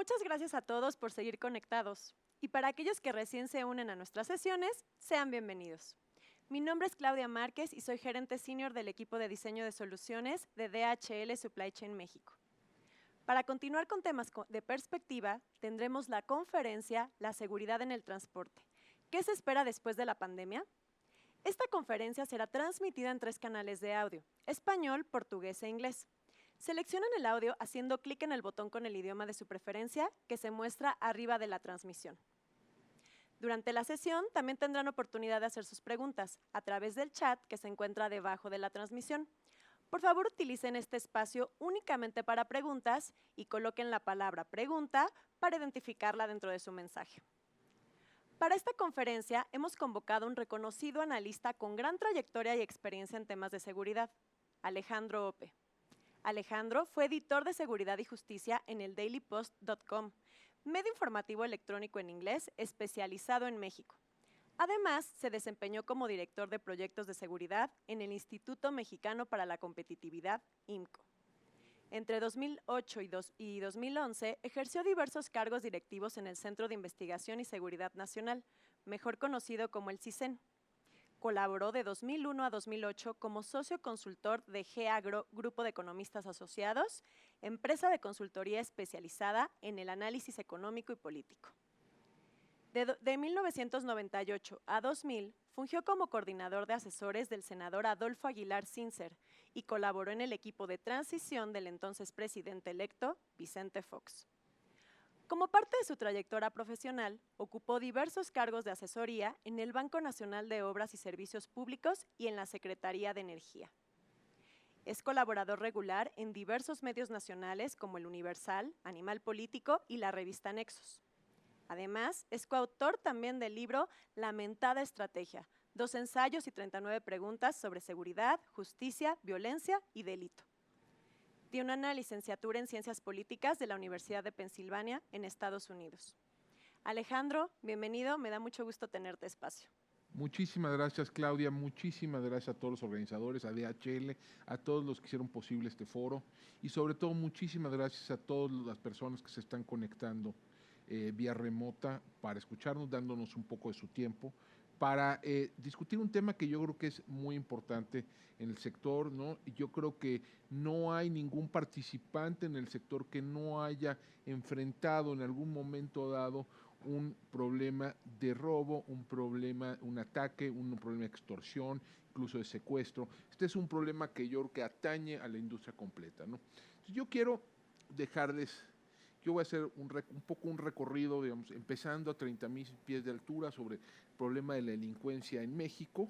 Muchas gracias a todos por seguir conectados. Y para aquellos que recién se unen a nuestras sesiones, sean bienvenidos. Mi nombre es Claudia Márquez y soy gerente senior del equipo de diseño de soluciones de DHL Supply Chain México. Para continuar con temas de perspectiva, tendremos la conferencia La seguridad en el transporte. ¿Qué se espera después de la pandemia? Esta conferencia será transmitida en 3 canales de audio: español, portugués e inglés. Seleccionen el audio haciendo clic en el botón con el idioma de su preferencia que se muestra arriba de la transmisión. Durante la sesión también tendrán oportunidad de hacer sus preguntas a través del chat que se encuentra debajo de la transmisión. Por favor, utilicen este espacio únicamente para preguntas y coloquen la palabra pregunta para identificarla dentro de su mensaje. Para esta conferencia hemos convocado a un reconocido analista con gran trayectoria y experiencia en temas de seguridad, Alejandro Ope. Alejandro fue editor de Seguridad y Justicia en el dailypost.com, medio informativo electrónico en inglés especializado en México. Además, se desempeñó como director de proyectos de seguridad en el Instituto Mexicano para la Competitividad, IMCO. Entre 2008 y 2011 ejerció diversos cargos directivos en el Centro de Investigación y Seguridad Nacional, mejor conocido como el CISEN. Colaboró de 2001 a 2008 como socio consultor de GEAGRO, Grupo de Economistas Asociados, empresa de consultoría especializada en el análisis económico y político. De 1998 a 2000, fungió como coordinador de asesores del senador Adolfo Aguilar Sincer y colaboró en el equipo de transición del entonces presidente electo, Vicente Fox. Como parte de su trayectoria profesional, ocupó diversos cargos de asesoría en el Banco Nacional de Obras y Servicios Públicos y en la Secretaría de Energía. Es colaborador regular en diversos medios nacionales como El Universal, Animal Político y la revista Nexos. Además, es coautor también del libro Lamentada Estrategia, 2 ensayos y 39 preguntas sobre seguridad, justicia, violencia y delito. Tiene una licenciatura en Ciencias Políticas de la Universidad de Pensilvania, en Estados Unidos. Alejandro, bienvenido, me da mucho gusto tenerte espacio. Muchísimas gracias, Claudia, muchísimas gracias a todos los organizadores, a DHL, a todos los que hicieron posible este foro y sobre todo muchísimas gracias a todas las personas que se están conectando vía remota para escucharnos, dándonos un poco de su tiempo, para discutir un tema que yo creo que es muy importante en el sector, ¿no? Yo creo que no hay ningún participante en el sector que no haya enfrentado en algún momento dado un problema de robo, un problema, un ataque, un problema de extorsión, incluso de secuestro. Este es un problema que yo creo que atañe a la industria completa, ¿no? Entonces yo quiero dejarles, yo voy a hacer un poco un recorrido, digamos, empezando a 30,000 pies de altura sobre el problema de la delincuencia en México,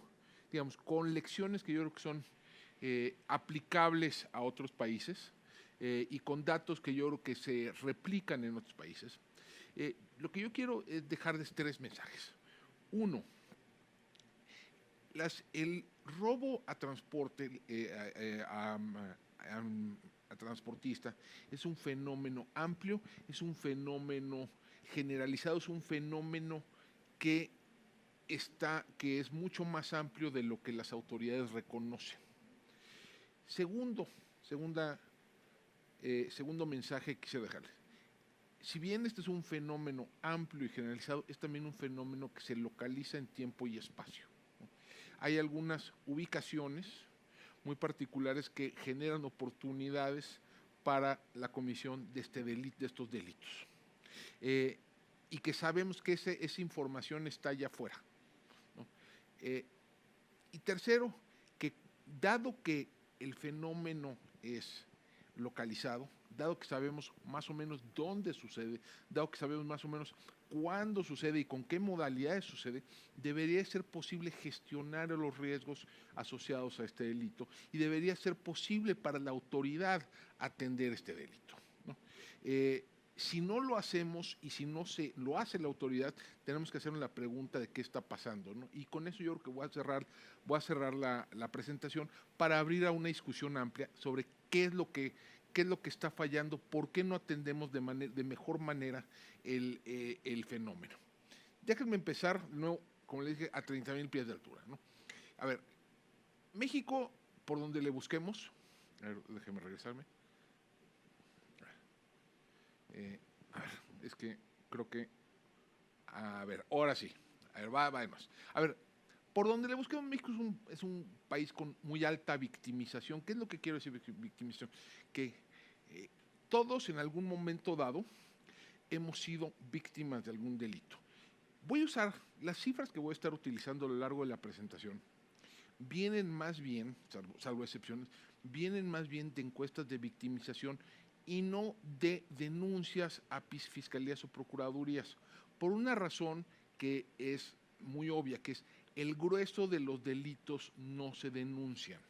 digamos, con lecciones que yo creo que son aplicables a otros países y con datos que yo creo que se replican en otros países. Lo que yo quiero es dejarles 3 mensajes. Uno, el robo a transporte, a transportista, es un fenómeno amplio, es un fenómeno generalizado, es un fenómeno que es mucho más amplio de lo que las autoridades reconocen. Segundo mensaje que quisiera dejarles. Si bien este es un fenómeno amplio y generalizado, es también un fenómeno que se localiza en tiempo y espacio, ¿no? Hay algunas ubicaciones muy particulares que generan oportunidades para la comisión de estos delitos. Y que sabemos que esa información está allá afuera, ¿no? Y tercero, que dado que el fenómeno es localizado, dado que sabemos más o menos dónde sucede, dado que sabemos más o menos cuándo sucede y con qué modalidades sucede, debería ser posible gestionar los riesgos asociados a este delito y debería ser posible para la autoridad atender este delito, ¿no? Si no lo hacemos y si no se lo hace la autoridad, tenemos que hacernos la pregunta de qué está pasando, ¿no? Y con eso yo creo que voy a cerrar la presentación para abrir a una discusión amplia sobre qué es lo que está fallando, por qué no atendemos de mejor manera el fenómeno. Déjenme empezar, no, como les dije, a 30,000 pies de altura, ¿no? A ver, México, por donde le busquemos, a ver, déjenme regresarme. A ver, es que creo que, a ver, ahora sí, a ver, va de más. A ver, por donde le busquemos, México es un país con muy alta victimización. ¿Qué es lo que quiero decir victimización? Que todos en algún momento dado hemos sido víctimas de algún delito. Voy a usar las cifras que voy a estar utilizando a lo largo de la presentación. Vienen más bien, salvo excepciones, vienen más bien de encuestas de victimización y no de denuncias a fiscalías o procuradurías, por una razón que es muy obvia, que es el grueso de los delitos no se denuncian.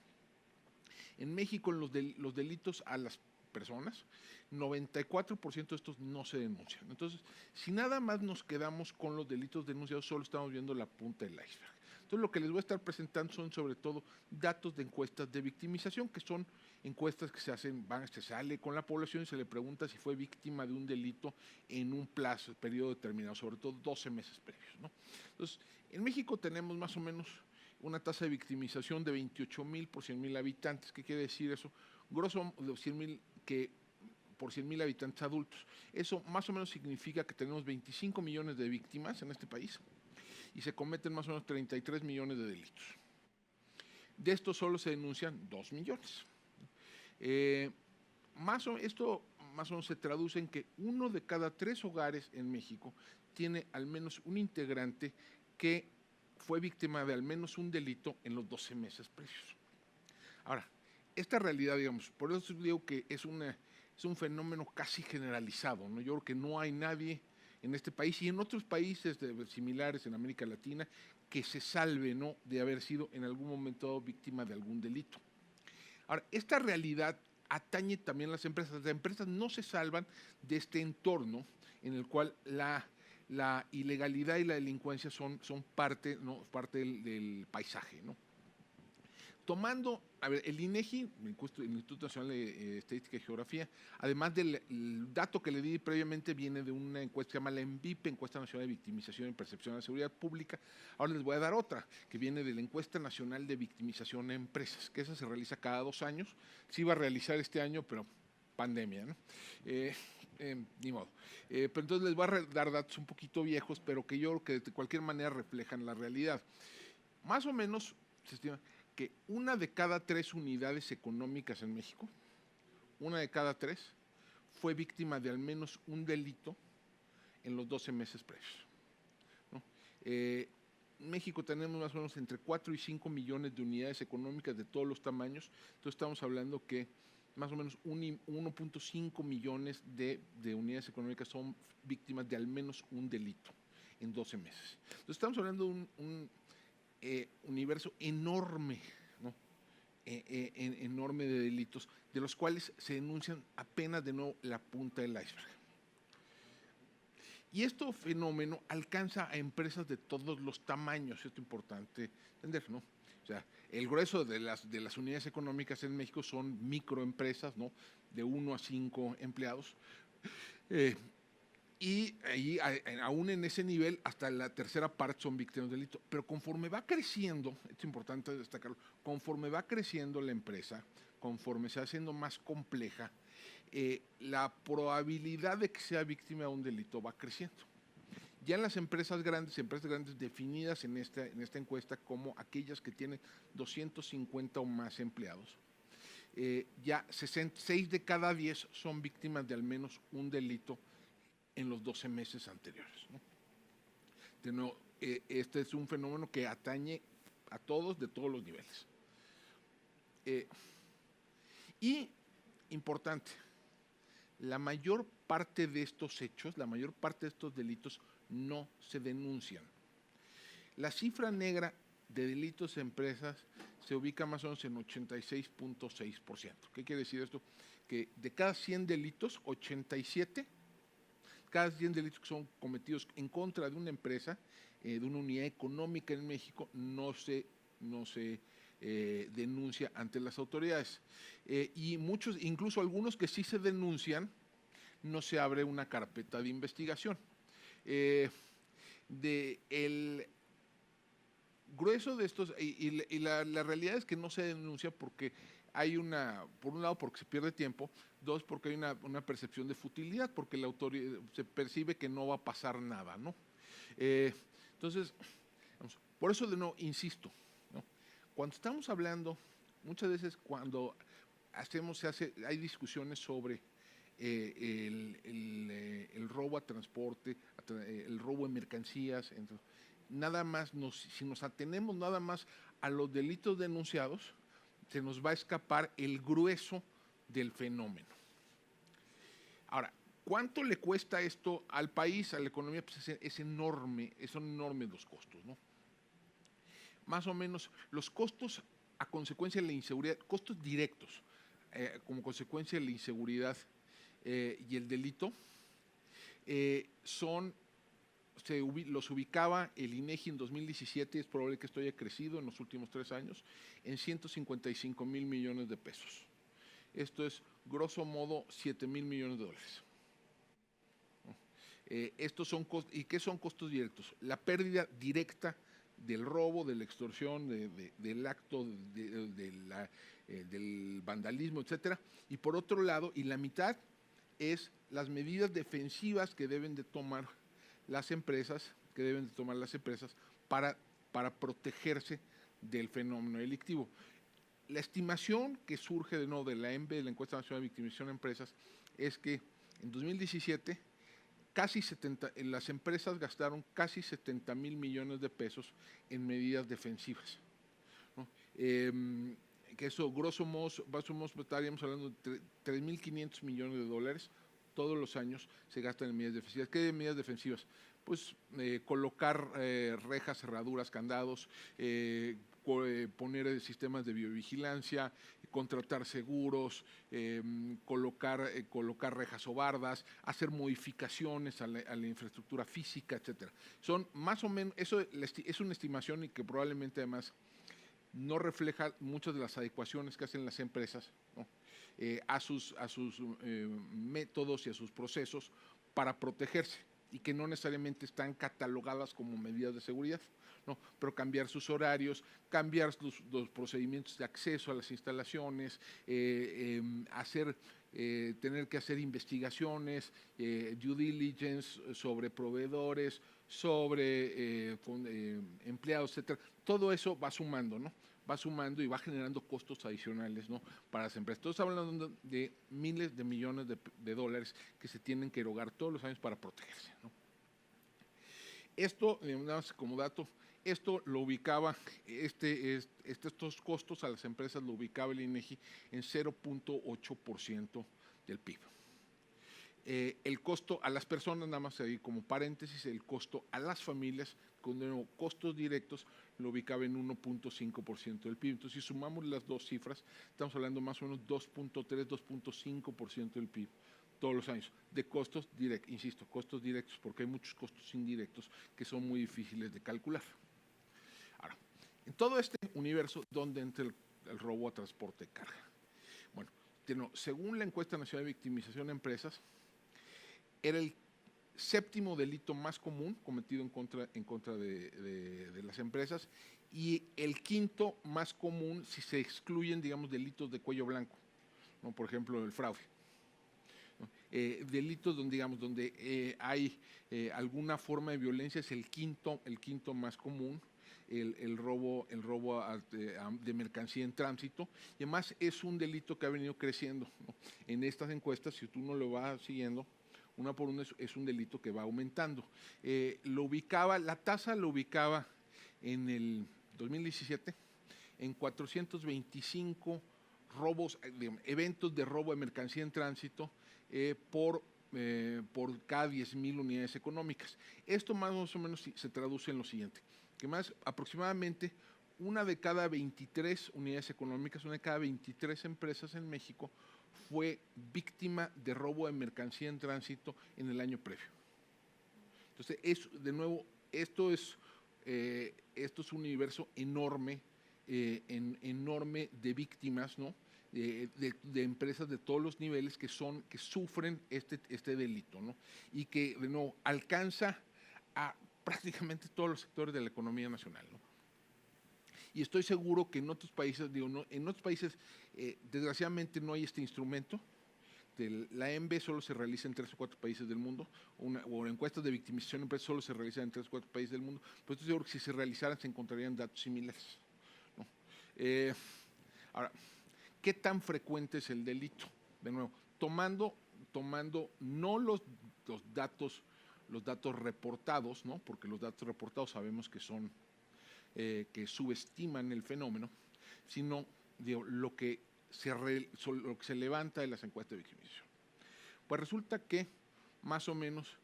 En México los delitos a las personas, 94% de estos no se denuncian. Entonces, si nada más nos quedamos con los delitos denunciados, solo estamos viendo la punta del iceberg. Entonces, lo que les voy a estar presentando son sobre todo datos de encuestas de victimización, que son encuestas que se hacen, se sale con la población y se le pregunta si fue víctima de un delito en un periodo determinado, sobre todo 12 meses previos, ¿no? Entonces, en México tenemos más o menos una tasa de victimización de 28,000 por 100,000 habitantes. ¿Qué quiere decir eso? Grosso de 100,000 que por 100,000 habitantes adultos. Eso más o menos significa que tenemos 25 millones de víctimas en este país y se cometen más o menos 33 millones de delitos. De estos solo se denuncian 2 millones. Esto más o menos se traduce en que 1 de cada 3 hogares en México tiene al menos un integrante que fue víctima de al menos un delito en los 12 meses previos. Ahora, esta realidad, digamos, por eso digo que es un fenómeno casi generalizado, ¿no? Yo creo que no hay nadie en este país y en otros países similares en América Latina que se salve, ¿no?, de haber sido en algún momento víctima de algún delito. Ahora, esta realidad atañe también a las empresas. Las empresas no se salvan de este entorno en el cual la ilegalidad y la delincuencia son parte, ¿no?, parte del paisaje, ¿no? Tomando, a ver, el INEGI, el Instituto Nacional de Estadística y Geografía, además del dato que le di previamente, viene de una encuesta que se llama la ENVIPE, Encuesta Nacional de Victimización y Percepción de la Seguridad Pública. Ahora les voy a dar otra, que viene de la Encuesta Nacional de Victimización a Empresas, que esa se realiza cada 2 años. Se iba a realizar este año, pero pandemia, ¿no? Ni modo. Pero entonces les voy a dar datos un poquito viejos, pero que yo creo que de cualquier manera reflejan la realidad. Más o menos se estima que 1 de cada 3 unidades económicas en México, 1 de cada 3, fue víctima de al menos un delito en los 12 meses previos, ¿no? En México tenemos más o menos entre 4 y 5 millones de unidades económicas de todos los tamaños, entonces estamos hablando que más o menos 1.5 millones de unidades económicas son víctimas de al menos un delito en 12 meses. Entonces estamos hablando de un universo enorme, ¿no? Enorme de delitos, de los cuales se denuncian apenas de nuevo la punta del iceberg. Y este fenómeno alcanza a empresas de todos los tamaños, esto es importante entender, ¿no? O sea, el grueso de las unidades económicas en México son microempresas, ¿no?, de 1 a 5 empleados. Y ahí, aún en ese nivel, hasta la tercera parte son víctimas del delito. Pero conforme va creciendo, es importante destacarlo, conforme va creciendo la empresa, conforme se va haciendo más compleja, la probabilidad de que sea víctima de un delito va creciendo. Ya en las empresas grandes definidas en esta encuesta como aquellas que tienen 250 o más empleados, ya 6 de cada 10 son víctimas de al menos un delito en los 12 meses anteriores, ¿no? De nuevo, este es un fenómeno que atañe a todos de todos los niveles. Y, importante, la mayor parte de estos hechos, la mayor parte de estos delitos no se denuncian. La cifra negra de delitos de empresas se ubica más o menos en 86.6%. ¿Qué quiere decir esto? Que de cada 100 delitos, 87, cada 100 delitos que son cometidos en contra de una empresa, de una unidad económica en México, no se denuncia ante las autoridades. Y muchos, incluso algunos que sí se denuncian, no se abre una carpeta de investigación. El grueso de estos, y la realidad es que no se denuncia porque hay por un lado porque se pierde tiempo, dos porque hay una percepción de futilidad, porque la autoridad se percibe que no va a pasar nada, ¿no? Entonces, por eso de nuevo insisto, ¿no? Cuando estamos hablando, muchas veces cuando hay discusiones sobre el robo a transporte, el robo de mercancías, nada más si nos atenemos nada más a los delitos denunciados, se nos va a escapar el grueso del fenómeno. Ahora, ¿cuánto le cuesta esto al país, a la economía? Pues es enorme, son enormes los costos, ¿no? Más o menos los costos a consecuencia de la inseguridad, costos directos como consecuencia de la inseguridad y el delito, los ubicaba el INEGI en 2017, es probable que esto haya crecido en los últimos 3 años, en 155,000 millones de pesos. Esto es, grosso modo, 7,000 millones de dólares. Estos son ¿y qué son costos directos? La pérdida directa del robo, de la extorsión, del acto, del vandalismo, etcétera. Y por otro lado, y la mitad es las medidas defensivas que deben de tomar las empresas, para protegerse del fenómeno delictivo. La estimación que surge de la ENVE, de la Encuesta Nacional de Victimización de Empresas, es que en 2017 las empresas gastaron casi 70,000 millones de pesos en medidas defensivas, ¿no? Que eso, grosso modo, estaríamos hablando de 3,500 millones de dólares todos los años se gastan en medidas defensivas. ¿Qué medidas defensivas? Pues colocar rejas, cerraduras, candados, poner sistemas de biovigilancia, contratar seguros, colocar rejas o bardas, hacer modificaciones a la infraestructura física, etcétera. Son más o menos, eso es una estimación y que probablemente además no refleja muchas de las adecuaciones que hacen las empresas, ¿no? A sus métodos y a sus procesos para protegerse y que no necesariamente están catalogadas como medidas de seguridad, ¿no? Pero cambiar sus horarios, cambiar los procedimientos de acceso a las instalaciones, tener que hacer investigaciones, due diligence sobre proveedores, sobre empleados, etcétera. Todo eso va sumando, ¿no? Va sumando y va generando costos adicionales, ¿no? Para las empresas. Estamos hablando de miles de millones de dólares que se tienen que erogar todos los años para protegerse, ¿no? Esto, nada más como dato, esto lo ubicaba, estos costos a las empresas lo ubicaba el INEGI en 0.8% del PIB. El costo a las personas, nada más ahí como paréntesis, el costo a las familias, con costos directos, lo ubicaba en 1.5% del PIB. Entonces, si sumamos las dos cifras, estamos hablando más o menos 2.3, 2.5% del PIB todos los años, de costos directos, insisto, costos directos, porque hay muchos costos indirectos que son muy difíciles de calcular. Ahora, en todo este universo, ¿dónde entra el robo a transporte de carga? Bueno, según la Encuesta Nacional de Victimización de Empresas, era el 7º delito más común cometido en contra de las empresas y el 5º más común si se excluyen, digamos, delitos de cuello blanco, ¿no? Por ejemplo, el fraude, ¿no? Delitos donde hay alguna forma de violencia es el quinto más común. El robo de mercancía en tránsito, y además es un delito que ha venido creciendo, ¿no? En estas encuestas, si tú no lo vas siguiendo, una por una es un delito que va aumentando. La tasa lo ubicaba en el 2017 en 425 eventos de robo de mercancía en tránsito por cada 10,000 unidades económicas. Esto más o menos se traduce en lo siguiente, que más aproximadamente una de cada 23 unidades económicas, una de cada 23 empresas en México fue víctima de robo de mercancía en tránsito en el año previo. Entonces, esto es un universo enorme, enorme de víctimas, ¿no? De empresas de todos los niveles que sufren este delito, ¿no? Y que, de nuevo, alcanza a prácticamente todos los sectores de la economía nacional, ¿no? Y estoy seguro que en otros países, desgraciadamente no hay este instrumento. La EMBE solo se realiza en 3 o 4 países del mundo, o encuestas de victimización de empresas solo se realizan en 3 o 4 países del mundo, pero estoy seguro que si se realizaran se encontrarían datos similares, ¿no? Ahora, ¿qué tan frecuente es el delito? De nuevo, tomando no los datos reportados, ¿no? Porque los datos reportados sabemos que son que subestiman el fenómeno, sino lo que se levanta de las encuestas de victimización. Pues resulta que más o menos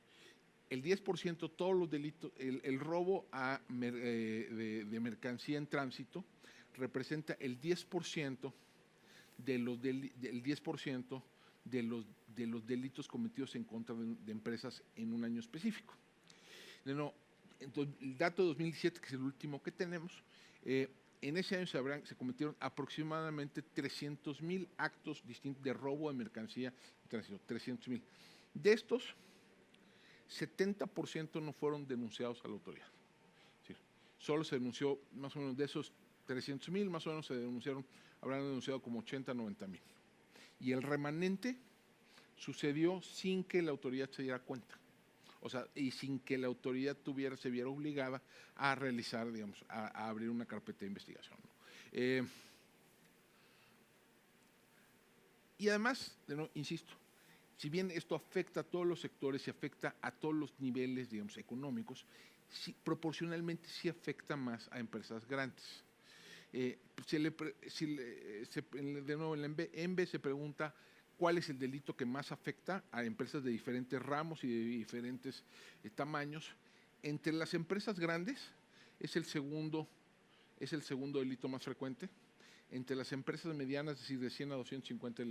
el 10%, todos los delitos, el robo de mercancía en tránsito representa el 10% de los delitos cometidos en contra de empresas en un año específico. Entonces, el dato de 2017, que es el último que tenemos, en ese año se cometieron aproximadamente 300,000 actos distintos de robo de mercancía en tránsito, 300,000. De estos, 70% no fueron denunciados a la autoridad. Es decir, solo se denunció, más o menos de esos 300,000, más o menos habrán denunciado como 80, 90,000. Y el remanente sucedió sin que la autoridad se diera cuenta. O sea, y sin que la autoridad se viera obligada a realizar, digamos, a abrir una carpeta de investigación, ¿no? Y además, insisto, si bien esto afecta a todos los sectores y afecta a todos los niveles, digamos, económicos, proporcionalmente sí afecta más a empresas grandes. De nuevo, en EMBE se pregunta cuál es el delito que más afecta a empresas de diferentes ramos y de diferentes tamaños. Entre las empresas grandes es el segundo delito más frecuente. Entre las empresas medianas, es decir, de 100 a 250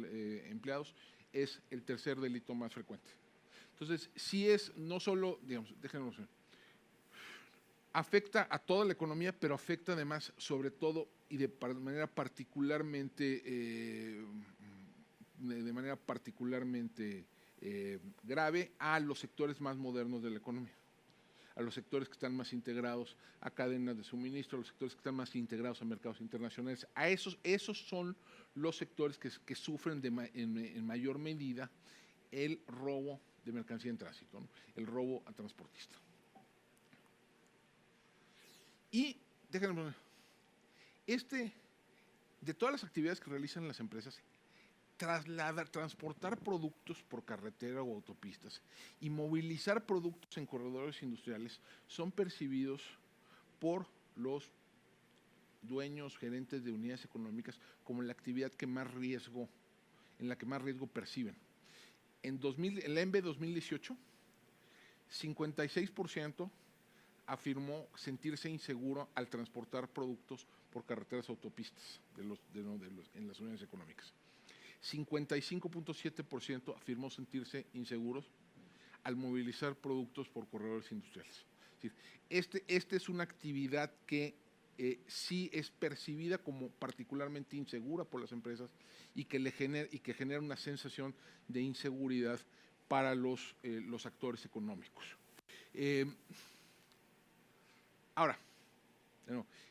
empleados, es el tercer delito más frecuente. Entonces, sí es no solo, digamos, déjenos ver, afecta a toda la economía, pero afecta además, sobre todo, y de manera particularmente grave a los sectores más modernos de la economía, a los sectores que están más integrados a cadenas de suministro, a los sectores que están más integrados a mercados internacionales. A esos son los sectores que sufren en mayor medida el robo de mercancía en tránsito, ¿no? El robo a transportista. Y déjenme de todas las actividades que realizan las empresas, transportar productos por carretera o autopistas y movilizar productos en corredores industriales son percibidos por los dueños, gerentes de unidades económicas como la actividad en la que más riesgo perciben. En la EMBE 2018, 56% afirmó sentirse inseguro al transportar productos por carreteras o autopistas en las unidades económicas. 55.7% afirmó sentirse inseguros al movilizar productos por corredores industriales. Es decir, esta es una actividad que sí es percibida como particularmente insegura por las empresas y que genera una sensación de inseguridad para los actores económicos. Ahora,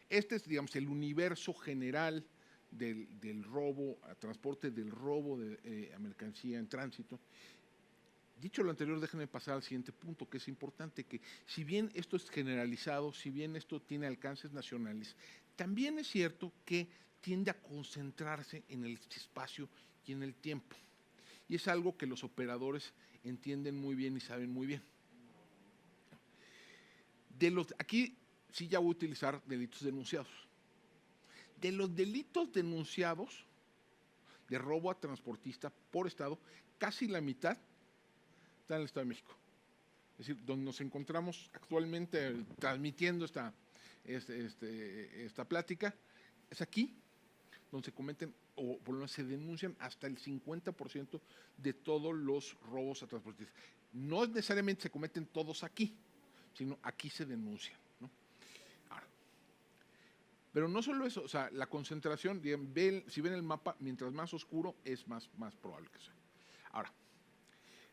este es, digamos, el universo general del robo a transporte, del robo a mercancía en tránsito. Dicho lo anterior, déjenme pasar al siguiente punto, que es importante, que si bien esto es generalizado, si bien esto tiene alcances nacionales, también es cierto que tiende a concentrarse en el espacio y en el tiempo. Y es algo que los operadores entienden muy bien y saben muy bien. Aquí sí ya voy a utilizar delitos denunciados. De los delitos denunciados de robo a transportista por estado, casi la mitad está en el Estado de México. Es decir, donde nos encontramos actualmente transmitiendo esta plática, es aquí donde se cometen o por lo menos se denuncian hasta el 50% de todos los robos a transportistas. No necesariamente se cometen todos aquí, sino aquí se denuncian, ¿no? Ahora, pero no solo eso, o sea, la concentración, si ven el mapa, mientras más oscuro es más probable que sea. Ahora,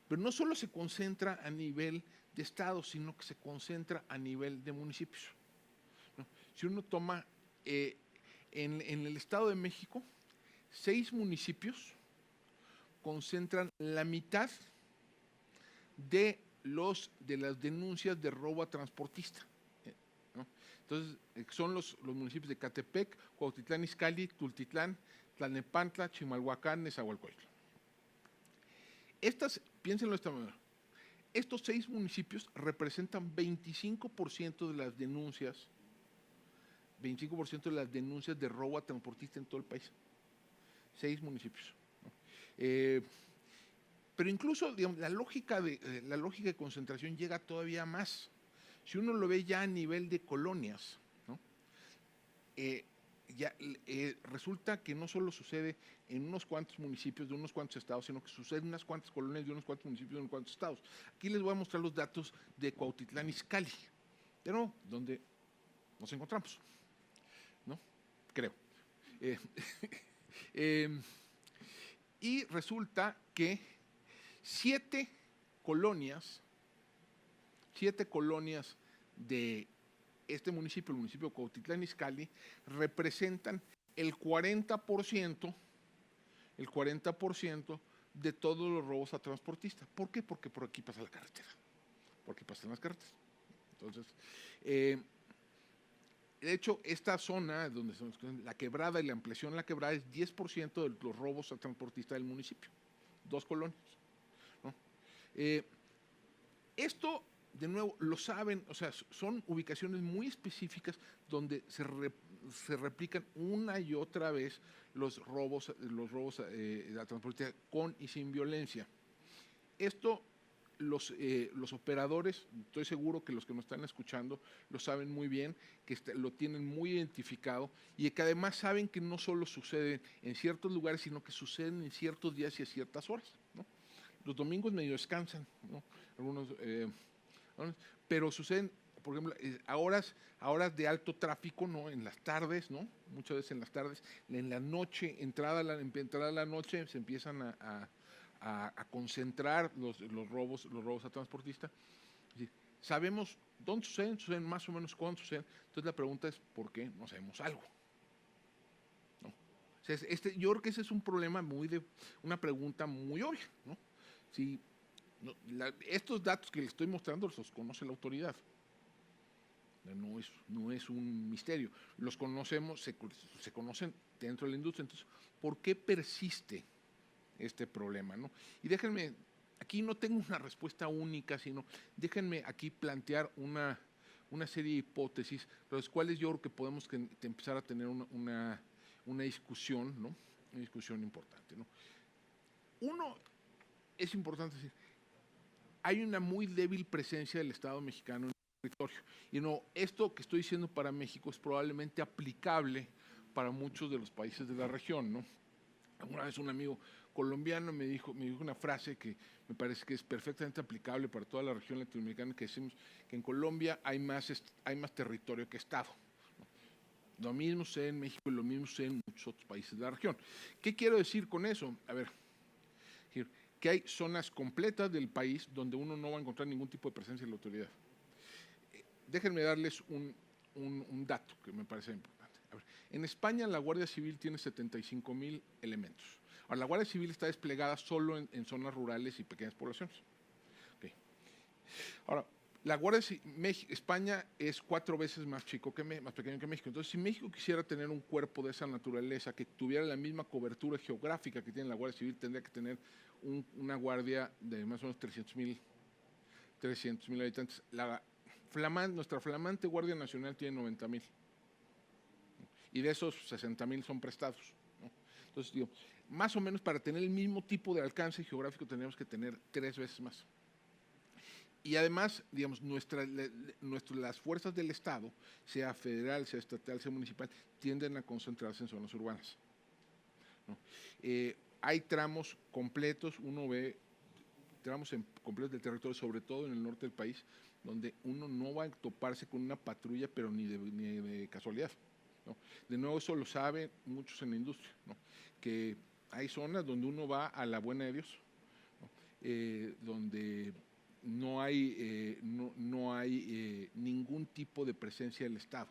pero no solo se concentra a nivel de estado, sino que se concentra a nivel de municipios, ¿no? Si uno toma eh, en el Estado de México, 6 municipios concentran la mitad de las denuncias de robo a transportista, ¿no? Entonces, son los municipios de Catepec, Cuautitlán Izcalli, Tultitlán, Tlalnepantla, Chimalhuacán, Nezahualcóyotl. Piénsenlo de esta manera, estos 6 municipios representan 25% de las denuncias, 25% de las denuncias de robo a transportista en todo el país. 6 municipios, ¿no? Pero incluso, digamos, la lógica de concentración llega todavía más. Si uno lo ve ya a nivel de colonias, ¿no? Resulta que no solo sucede en unos cuantos municipios de unos cuantos estados, sino que sucede en unas cuantas colonias de unos cuantos municipios de unos cuantos estados. Aquí les voy a mostrar los datos de Cuautitlán Izcalli, pero donde nos encontramos, ¿no? Creo. Y resulta que 7 colonias de este municipio, el municipio de Cuautitlán Izcalli, representan el 40% de todos los robos a transportistas. ¿Por qué? Porque por aquí pasa la carretera, porque pasan las carreteras. Entonces, de hecho, esta zona, donde la quebrada y la ampliación de la quebrada, es 10% de los robos a transportistas del municipio. 2 colonias, ¿no? Esto, de nuevo, lo saben, o sea, son ubicaciones muy específicas donde se replican una y otra vez los robos a transportistas con y sin violencia. Esto, los operadores, estoy seguro que los que nos están escuchando lo saben muy bien, que lo tienen muy identificado y que además saben que no solo suceden en ciertos lugares, sino que suceden en ciertos días y a ciertas horas, ¿no? Los domingos medio descansan, ¿no? Algunos, pero suceden, por ejemplo, a horas de alto tráfico, ¿no? En las tardes, ¿no? Muchas veces en las tardes, en la noche, entrada a la noche, se empiezan a concentrar los robos a transportistas. Sabemos dónde suceden más o menos cuándo suceden. Entonces la pregunta es, ¿por qué no sabemos algo? ¿No? O sea, yo creo que ese es un problema una pregunta muy obvia, ¿no? Si estos datos que les estoy mostrando los conoce la autoridad. No es un misterio. Los conocemos, se conocen dentro de la industria. Entonces, ¿por qué persiste este problema, ¿no? Y déjenme, aquí no tengo una respuesta única, sino déjenme aquí plantear una serie de hipótesis, las cuales yo creo que podemos empezar a tener una discusión, ¿no? Una discusión importante, ¿no? Uno, es importante decir, hay una muy débil presencia del Estado mexicano en el territorio. Y no, esto que estoy diciendo para México es probablemente aplicable para muchos de los países de la región, ¿no? Una vez un amigo colombiano me dijo una frase que me parece que es perfectamente aplicable para toda la región latinoamericana, que decimos que en Colombia hay más territorio que Estado, ¿no? Lo mismo sucede en México y lo mismo sucede en muchos otros países de la región. ¿Qué quiero decir con eso? A ver, que hay zonas completas del país donde uno no va a encontrar ningún tipo de presencia de la autoridad. Déjenme darles un dato que me parece importante. A ver, en España la Guardia Civil tiene 75,000 elementos. Ahora, la Guardia Civil está desplegada solo en zonas rurales y pequeñas poblaciones. Okay. Ahora, España es 4 veces más pequeño que México. Entonces, si México quisiera tener un cuerpo de esa naturaleza que tuviera la misma cobertura geográfica que tiene la Guardia Civil, tendría que tener una guardia de más o menos 300,000 habitantes. Nuestra flamante Guardia Nacional tiene 90,000. Y de esos 60,000 son prestados, ¿no? Entonces, digo, más o menos para tener el mismo tipo de alcance geográfico tenemos que tener 3 veces más. Y además, digamos, las fuerzas del Estado, sea federal, sea estatal, sea municipal, tienden a concentrarse en zonas urbanas, ¿no? Hay tramos completos, uno ve tramos completos del territorio, sobre todo en el norte del país, donde uno no va a toparse con una patrulla, pero ni de casualidad, ¿no? De nuevo, eso lo saben muchos en la industria, ¿no? Que hay zonas donde uno va a la buena de Dios, ¿no? Donde no hay ningún tipo de presencia del Estado.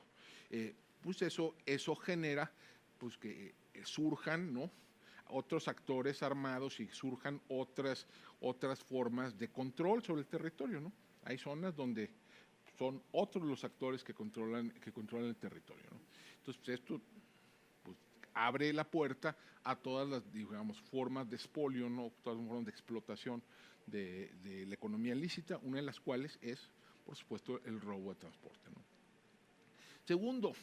pues eso genera pues que surjan, ¿no?, otros actores armados y surjan otras formas de control sobre el territorio, ¿no? Hay zonas donde son otros los actores que controlan el territorio, ¿no? Entonces, pues esto pues, abre la puerta a todas las, digamos, formas de expolio, ¿no?, todas las formas de explotación de la economía ilícita, una de las cuales es, por supuesto, el robo de transporte, ¿no? Segundo,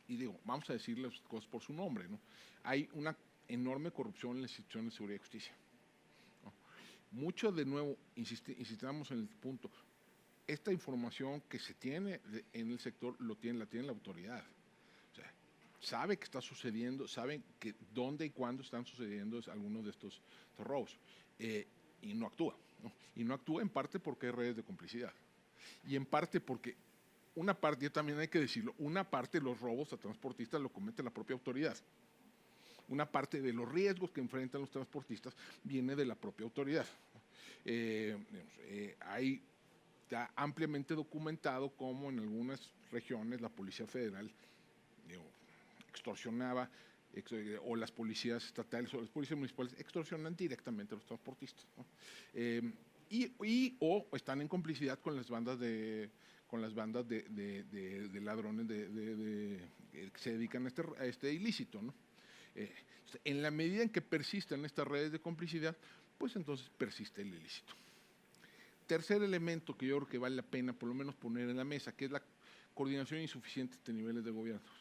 y digo, vamos a decir las cosas por su nombre, ¿no?, hay una enorme corrupción en las instituciones de seguridad y justicia, ¿no? Mucho, de nuevo, insistamos en el punto, esta información que se tiene en el sector la tiene la autoridad. O sea, sabe que está sucediendo, sabe que dónde y cuándo están sucediendo algunos de estos robos, y no actúa, ¿no? Y no actúa en parte porque hay redes de complicidad y en parte porque una parte, también hay que decirlo, una parte de los robos a transportistas lo comete la propia autoridad. Una parte de los riesgos que enfrentan los transportistas viene de la propia autoridad. Hay ya ampliamente documentado cómo en algunas regiones la Policía Federal extorsionaba, o las policías estatales o las policías municipales extorsionan directamente a los transportistas, ¿no? O están en complicidad con las bandas de ladrones que se dedican a este ilícito, ¿no? En la medida en que persisten estas redes de complicidad, pues entonces persiste el ilícito. Tercer elemento que yo creo que vale la pena por lo menos poner en la mesa, que es la coordinación insuficiente de niveles de gobiernos.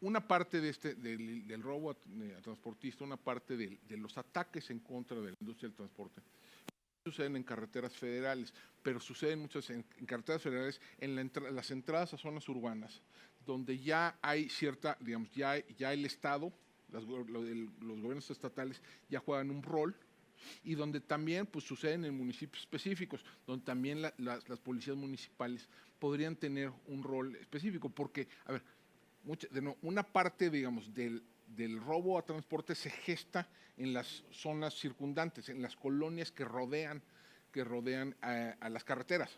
Una parte del robo a transportista, una parte de los ataques en contra de la industria del transporte, suceden en carreteras federales, pero suceden muchas en carreteras federales en las entradas a zonas urbanas, donde ya hay cierta, digamos, ya el Estado, los gobiernos estatales ya juegan un rol, y donde también pues suceden en municipios específicos, donde también las policías municipales podrían tener un rol específico, porque, a ver, una parte, digamos, del robo a transporte se gesta en las zonas circundantes, en las colonias que rodean a las carreteras.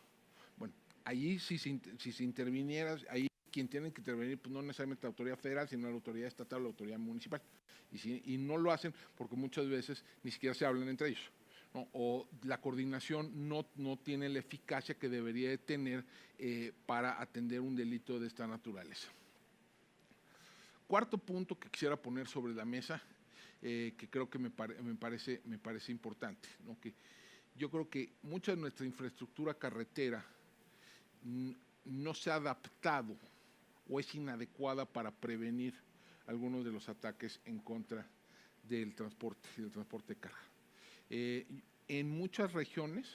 Bueno, allí si se interviniera, ahí quien tiene que intervenir, pues no necesariamente la autoridad federal, sino la autoridad estatal o la autoridad municipal. Y no lo hacen porque muchas veces ni siquiera se hablan entre ellos, ¿no? O la coordinación no tiene la eficacia que debería de tener para atender un delito de esta naturaleza. Cuarto punto que quisiera poner sobre la mesa, que creo que me parece importante, ¿no? Que yo creo que mucha de nuestra infraestructura carretera no se ha adaptado o es inadecuada para prevenir algunos de los ataques en contra del transporte de carga. En muchas regiones,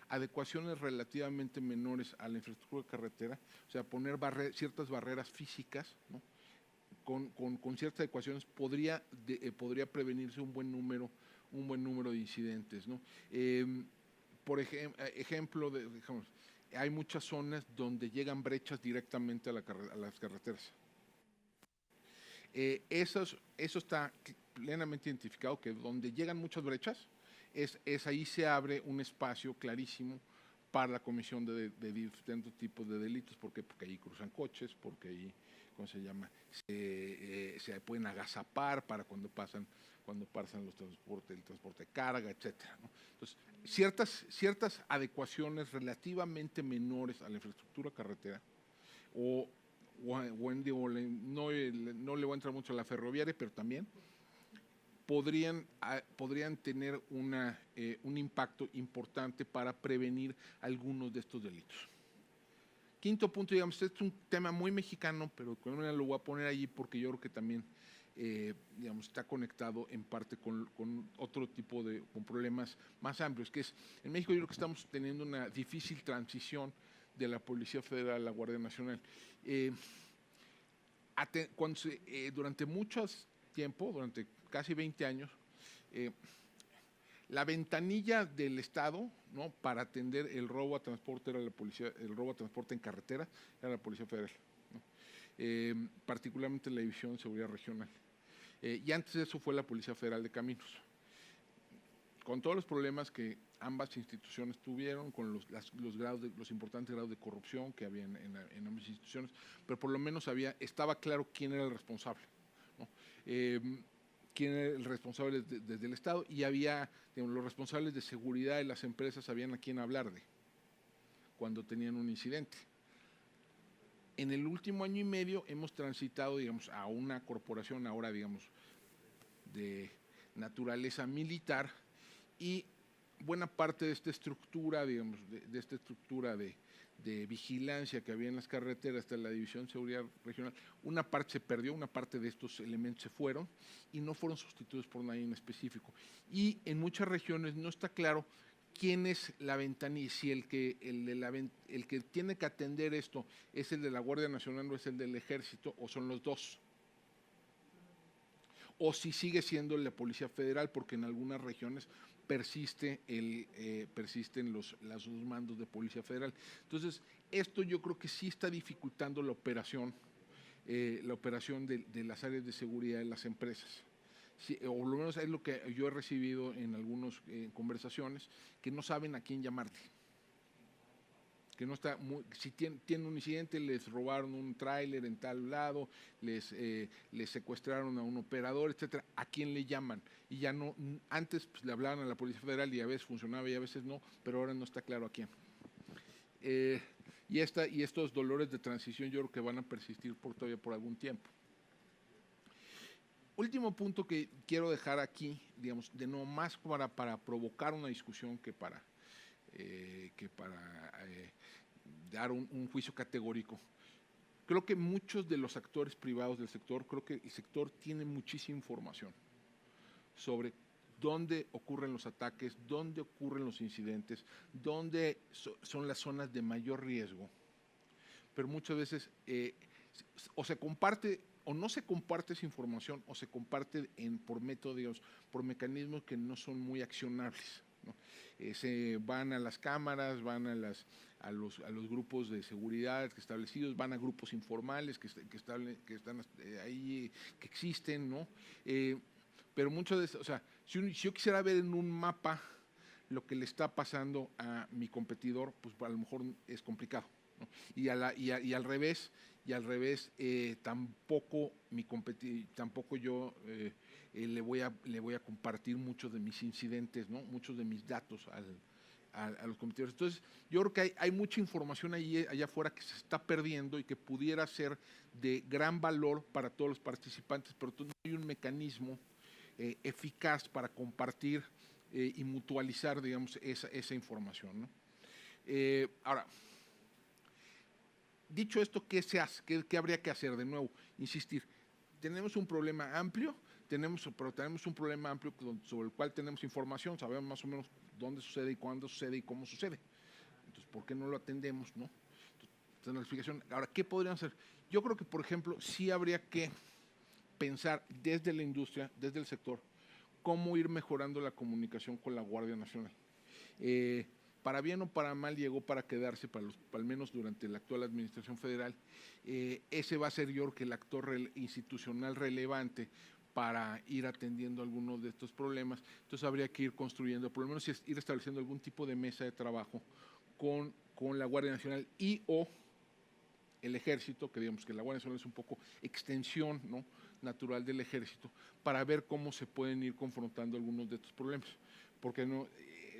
adecuaciones relativamente menores a la infraestructura carretera, o sea, poner ciertas barreras físicas, ¿no?, con ciertas adecuaciones podría prevenirse un buen número de incidentes, ¿no? Por ejemplo, hay muchas zonas donde llegan brechas directamente a las carreteras. Eso está plenamente identificado, que donde llegan muchas brechas, ahí se abre un espacio clarísimo para la comisión de distintos tipos de delitos. ¿Por qué? Porque ahí cruzan coches, porque ahí, ¿cómo se llama?, se pueden agazapar para cuando pasan el transporte de carga, etcétera, ¿no? Entonces, ciertas adecuaciones relativamente menores a la infraestructura carretera, no le voy a entrar mucho a la ferroviaria, pero también podrían tener un impacto importante para prevenir algunos de estos delitos. Quinto punto, digamos, este es un tema muy mexicano, pero lo voy a poner allí porque yo creo que también digamos, está conectado en parte con otro tipo con problemas más amplios, que es, en México yo creo que estamos teniendo una difícil transición de la Policía Federal a la Guardia Nacional. Durante mucho tiempo, durante casi 20 años, la ventanilla del Estado, ¿no?, para atender el robo a transporte era el robo a transporte en carretera era la Policía Federal, ¿no? Particularmente la División de Seguridad Regional. Y antes de eso fue la Policía Federal de Caminos. con todos los problemas que ambas instituciones tuvieron, con los importantes grados de corrupción que había en ambas instituciones, pero por lo menos estaba claro quién era el responsable, ¿no? Quién era el responsable desde el Estado, y había, digamos, los responsables de seguridad de las empresas sabían a quién hablar cuando tenían un incidente. En el último año y medio hemos transitado, digamos, a una corporación ahora, digamos, de naturaleza militar, y buena parte de esta estructura, digamos, de esta estructura de vigilancia que había en las carreteras hasta la División de Seguridad Regional, una parte se perdió, una parte de estos elementos se fueron y no fueron sustituidos por nadie en específico. Y en muchas regiones no está claro quién es la ventanilla, si el que tiene que atender esto es el de la Guardia Nacional o es el del Ejército, o son los dos. O si sigue siendo la Policía Federal, porque en algunas regiones persisten los dos mandos de Policía Federal. Entonces, esto yo creo que sí está dificultando la operación de las áreas de seguridad de las empresas. Sí, o por lo menos es lo que yo he recibido en algunas conversaciones, que no saben a quién llamarte. Que no está si tienen un incidente, les robaron un tráiler en tal lado, les secuestraron a un operador, etcétera, ¿a quién le llaman? Y ya no, antes pues, le hablaban a la Policía Federal y a veces funcionaba y a veces no, pero ahora no está claro a quién. Y estos dolores de transición yo creo que van a persistir todavía por algún tiempo. Último punto que quiero dejar aquí, digamos, de no más para provocar una discusión que para dar un juicio categórico. Creo que muchos de los actores privados del sector, creo que el sector tiene muchísima información sobre dónde ocurren los ataques, dónde ocurren los incidentes, dónde son las zonas de mayor riesgo, pero muchas veces o se comparte o no se comparte esa información, o se comparte por métodos, por mecanismos que no son muy accionables, ¿no? Se van a las cámaras, van a los grupos de seguridad establecidos, van a grupos informales que están ahí, que existen, ¿no? Pero muchas veces, o sea, si yo quisiera ver en un mapa lo que le está pasando a mi competidor, pues a lo mejor es complicado, ¿no? Y al revés, tampoco yo le voy a compartir muchos de mis incidentes, ¿no? Muchos de mis datos a los competidores. Entonces, yo creo que hay mucha información allá afuera que se está perdiendo y que pudiera ser de gran valor para todos los participantes, pero no hay un mecanismo eficaz para compartir y mutualizar, digamos, esa información, ¿no? Ahora, dicho esto, ¿qué se hace? ¿Qué habría que hacer? De nuevo, insistir, tenemos un problema amplio, pero tenemos un problema amplio sobre el cual tenemos información, sabemos más o menos dónde sucede y cuándo sucede y cómo sucede. Entonces, ¿por qué no lo atendemos, no? Entonces, la explicación. Ahora, ¿qué podrían hacer? Yo creo que, por ejemplo, sí habría que pensar desde la industria, desde el sector, cómo ir mejorando la comunicación con la Guardia Nacional. Para bien o para mal llegó para quedarse, al menos durante la actual administración federal. Ese va a ser, yo creo, que el actor institucional relevante para ir atendiendo algunos de estos problemas. Entonces habría que ir construyendo, por lo menos ir estableciendo algún tipo de mesa de trabajo con la Guardia Nacional o el Ejército, que digamos que la Guardia Nacional es un poco extensión, ¿no?, natural del Ejército, para ver cómo se pueden ir confrontando algunos de estos problemas. Porque no,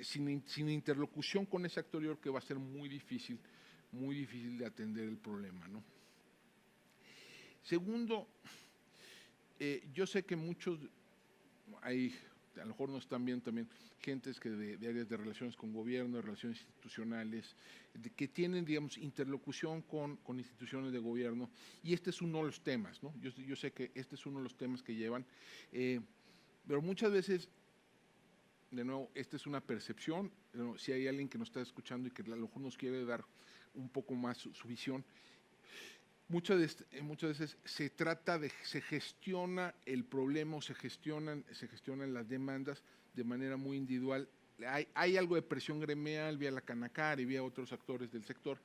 sin interlocución con ese actor, yo creo que va a ser muy difícil de atender el problema, ¿no? Segundo, yo sé que a lo mejor nos están viendo también gentes de áreas de relaciones con gobierno, de relaciones institucionales, que tienen, digamos, interlocución con instituciones de gobierno, y este es uno de los temas, ¿no? Yo sé que este es uno de los temas que llevan, pero muchas veces, de nuevo, esta es una percepción, ¿no? Si hay alguien que nos está escuchando y que a lo mejor nos quiere dar un poco más su visión, muchas veces se gestiona el problema o se gestionan las demandas de manera muy individual. Hay algo de presión gremial vía la Canacar y vía otros actores del sector,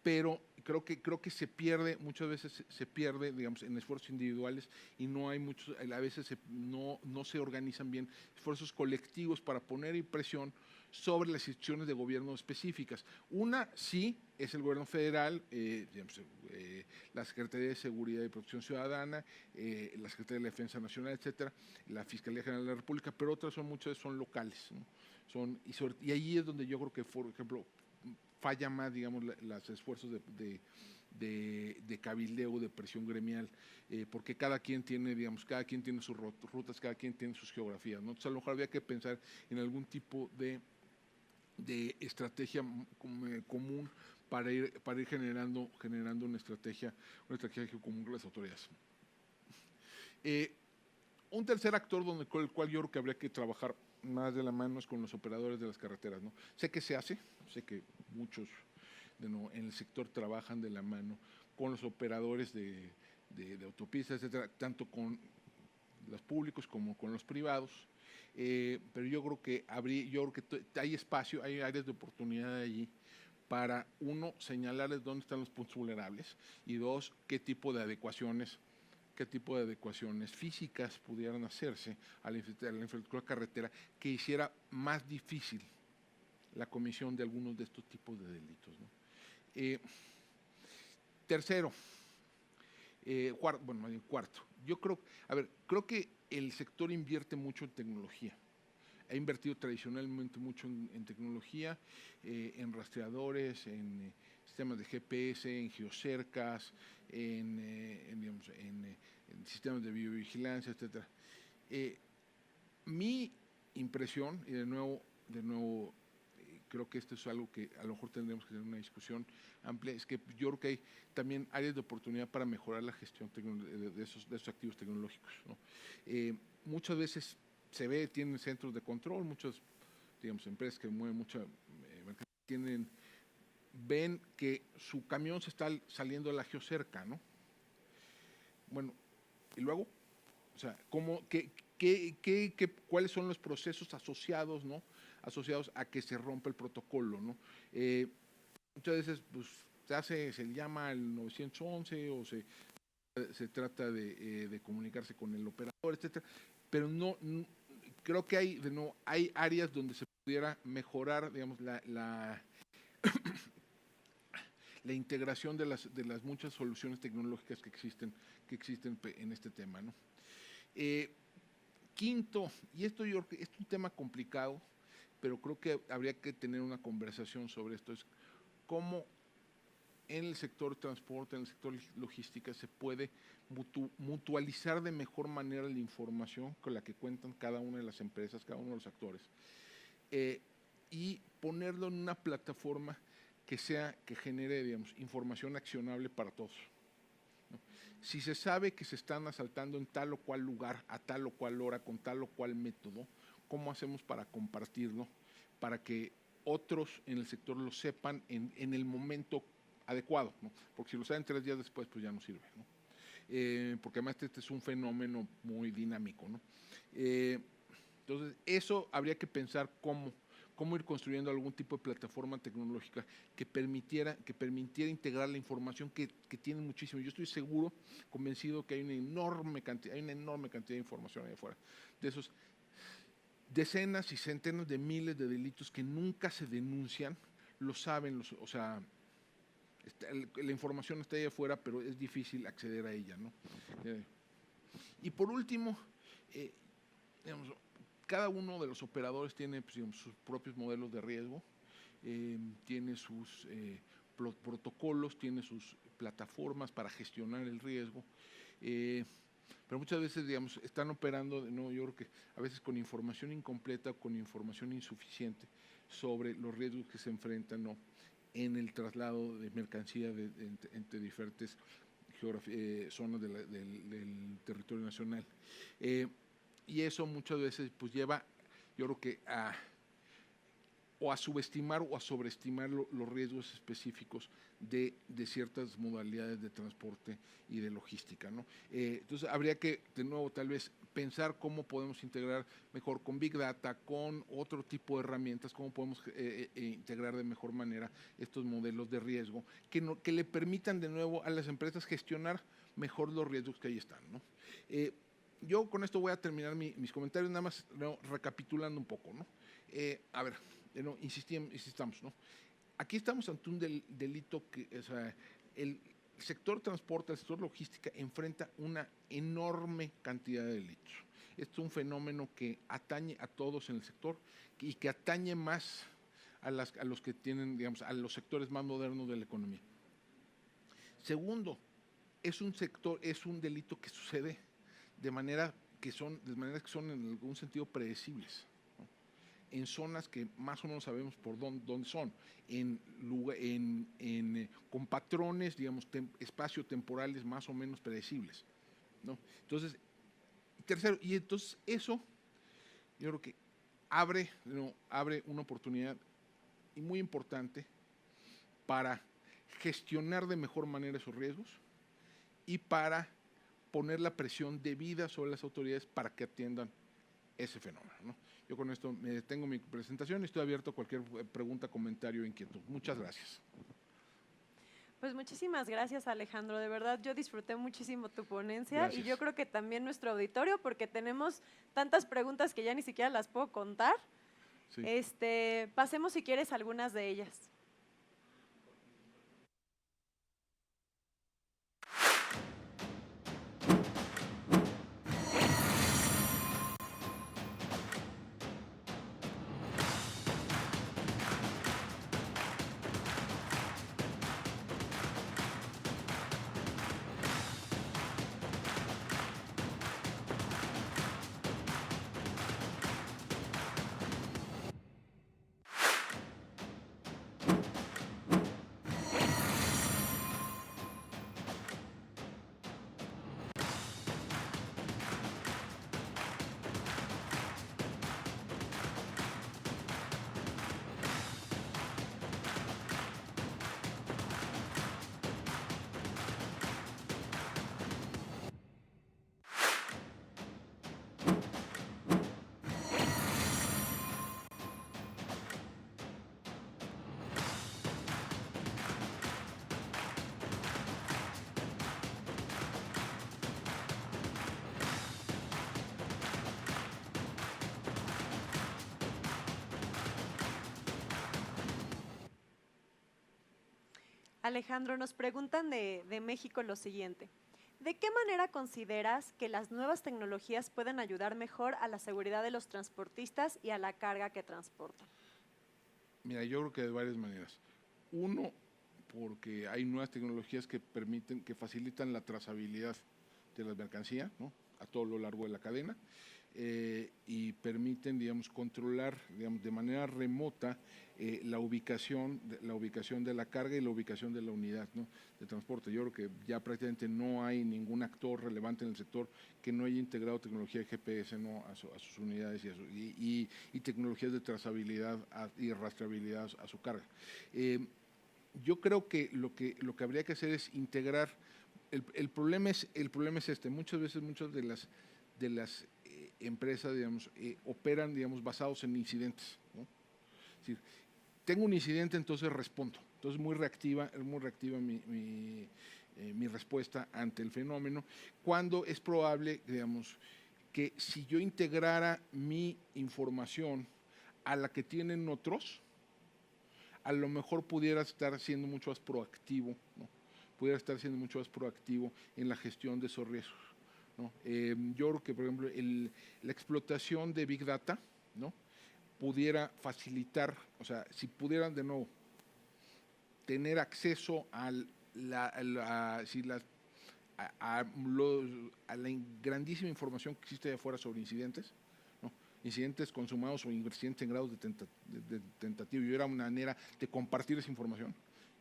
pero creo que se pierde, muchas veces se pierde, digamos, en esfuerzos individuales y no hay muchos, a veces no se organizan bien esfuerzos colectivos para poner presión sobre las instituciones de gobierno específicas. Una sí es el gobierno federal, digamos, la Secretaría de Seguridad y Protección Ciudadana, la Secretaría de la Defensa Nacional, etcétera, la Fiscalía General de la República, pero otras muchas son locales, ¿no? Y ahí es donde yo creo que, por ejemplo, falla más, digamos, los esfuerzos de cabildeo, de presión gremial, porque cada quien tiene, digamos, cada quien tiene sus rutas, cada quien tiene sus geografías, ¿no? Entonces, a lo mejor había que pensar en algún tipo de estrategia común para ir generando una estrategia común con las autoridades. Un tercer actor con el cual yo creo que habría que trabajar más de la mano es con los operadores de las carreteras, ¿no? Sé que se hace, sé que muchos en el sector trabajan de la mano con los operadores de autopistas, etcétera, tanto con los públicos como con los privados, pero yo creo que hay espacio, hay áreas de oportunidad allí para, uno, señalarles dónde están los puntos vulnerables y dos, qué tipo de adecuaciones físicas pudieran hacerse a la infraestructura carretera que hiciera más difícil la comisión de algunos de estos tipos de delitos, ¿no? Tercero, cuarto, yo creo que el sector invierte mucho en tecnología. Ha invertido tradicionalmente mucho en tecnología, en rastreadores, en sistemas de GPS, en geocercas, en sistemas de biovigilancia, etcétera. Mi impresión, y de nuevo, creo que esto es algo que a lo mejor tendremos que tener una discusión amplia, es que yo creo que hay también áreas de oportunidad para mejorar la gestión de esos activos tecnológicos, ¿no? Muchas veces se ve, tienen centros de control, muchas, digamos, empresas que mueven mucha mercancía, ven que su camión se está saliendo de la geocerca, ¿no? Bueno, y luego, o sea, ¿cuáles son los procesos asociados, ¿no? Asociados a que se rompa el protocolo, ¿no? Muchas veces, pues, se llama al 911 o se trata de comunicarse con el operador, etcétera, pero no creo que hay áreas donde se pudiera mejorar, digamos, la integración de las muchas soluciones tecnológicas que existen en este tema, ¿no? Quinto, y esto yo creo que es un tema complicado, pero creo que habría que tener una conversación sobre esto, es cómo en el sector transporte, en el sector logística, se puede mutualizar de mejor manera la información con la que cuentan cada una de las empresas, cada uno de los actores, y ponerlo en una plataforma que genere, digamos, información accionable para todos, ¿no? Si se sabe que se están asaltando en tal o cual lugar, a tal o cual hora, con tal o cual método, ¿cómo hacemos para compartirlo? Para que otros en el sector lo sepan en el momento adecuado, ¿no? Porque si lo saben 3 días después, pues ya no sirve, ¿no? Porque además este es un fenómeno muy dinámico, ¿no? Entonces, eso habría que pensar cómo ir construyendo algún tipo de plataforma tecnológica que permitiera integrar la información que tiene muchísimo. Yo estoy seguro, convencido que hay una enorme cantidad de información ahí afuera, de esos decenas y centenas de miles de delitos que nunca se denuncian, lo saben, o sea, la información está ahí afuera, pero es difícil acceder a ella, ¿no? Y por último, digamos, cada uno de los operadores tiene, pues, digamos, sus propios modelos de riesgo, tiene sus protocolos, tiene sus plataformas para gestionar el riesgo, pero muchas veces, digamos, están operando, ¿no? Yo creo que a veces con información incompleta o con información insuficiente sobre los riesgos que se enfrentan, ¿no?, en el traslado de mercancía entre diferentes zonas del territorio nacional. Y eso muchas veces pues lleva, yo creo que a o a subestimar o a sobreestimar los riesgos específicos de ciertas modalidades de transporte y de logística, ¿no? Entonces, habría que, de nuevo, tal vez pensar cómo podemos integrar mejor con Big Data, con otro tipo de herramientas, cómo podemos integrar de mejor manera estos modelos de riesgo que le permitan, de nuevo, a las empresas gestionar mejor los riesgos que ahí están, ¿no? Yo con esto voy a terminar mis comentarios, nada más, ¿no?, recapitulando un poco, ¿no? A ver, no, insistamos, ¿no? Aquí estamos ante un delito que, o sea, el sector transporte, el sector logística enfrenta una enorme cantidad de delitos. Esto es un fenómeno que atañe a todos en el sector y que atañe más a los que tienen, digamos, a los sectores más modernos de la economía. Segundo, es un delito que sucede de manera que son en algún sentido predecibles, ¿no? En zonas que más o menos sabemos por dónde son, con patrones, digamos, espacio-temporales más o menos predecibles, ¿no? Entonces, tercero, y entonces eso, yo creo que abre una oportunidad muy importante para gestionar de mejor manera esos riesgos y para poner la presión debida sobre las autoridades para que atiendan ese fenómeno, ¿no? Yo con esto me detengo mi presentación y estoy abierto a cualquier pregunta, comentario o inquietud. Muchas gracias. Pues muchísimas gracias, Alejandro. De verdad, yo disfruté muchísimo tu ponencia. Gracias. Y yo creo que también nuestro auditorio, porque tenemos tantas preguntas que ya ni siquiera las puedo contar. Sí. Pasemos, si quieres, algunas de ellas. Alejandro, nos preguntan de México lo siguiente. ¿De qué manera consideras que las nuevas tecnologías pueden ayudar mejor a la seguridad de los transportistas y a la carga que transportan? Mira, yo creo que de varias maneras. Uno, porque hay nuevas tecnologías que facilitan la trazabilidad de las mercancías, ¿no?, a todo lo largo de la cadena, y permiten, digamos, controlar, digamos, de manera remota la ubicación de la carga y la ubicación de la unidad, ¿no?, de transporte. Yo creo que ya prácticamente no hay ningún actor relevante en el sector que no haya integrado tecnología de GPS, ¿no?, a sus unidades y tecnologías de trazabilidad y rastreabilidad a su carga. Yo creo que lo que habría que hacer es integrar. El problema es este. Muchas veces de las empresas, digamos, operan, digamos, basados en incidentes, ¿no? Es decir, tengo un incidente, entonces respondo. Entonces es muy reactiva mi respuesta ante el fenómeno, cuando es probable, digamos, que si yo integrara mi información a la que tienen otros, a lo mejor pudiera estar siendo mucho más proactivo, ¿no? Pudiera estar siendo mucho más proactivo en la gestión de esos riesgos, ¿no? Yo creo que, por ejemplo, la explotación de Big Data, ¿no?, pudiera facilitar, o sea, si pudieran de nuevo tener acceso a la grandísima información que existe de afuera sobre incidentes, ¿no?, incidentes consumados o incidentes en grados de tentativa, y hubiera una manera de compartir esa información,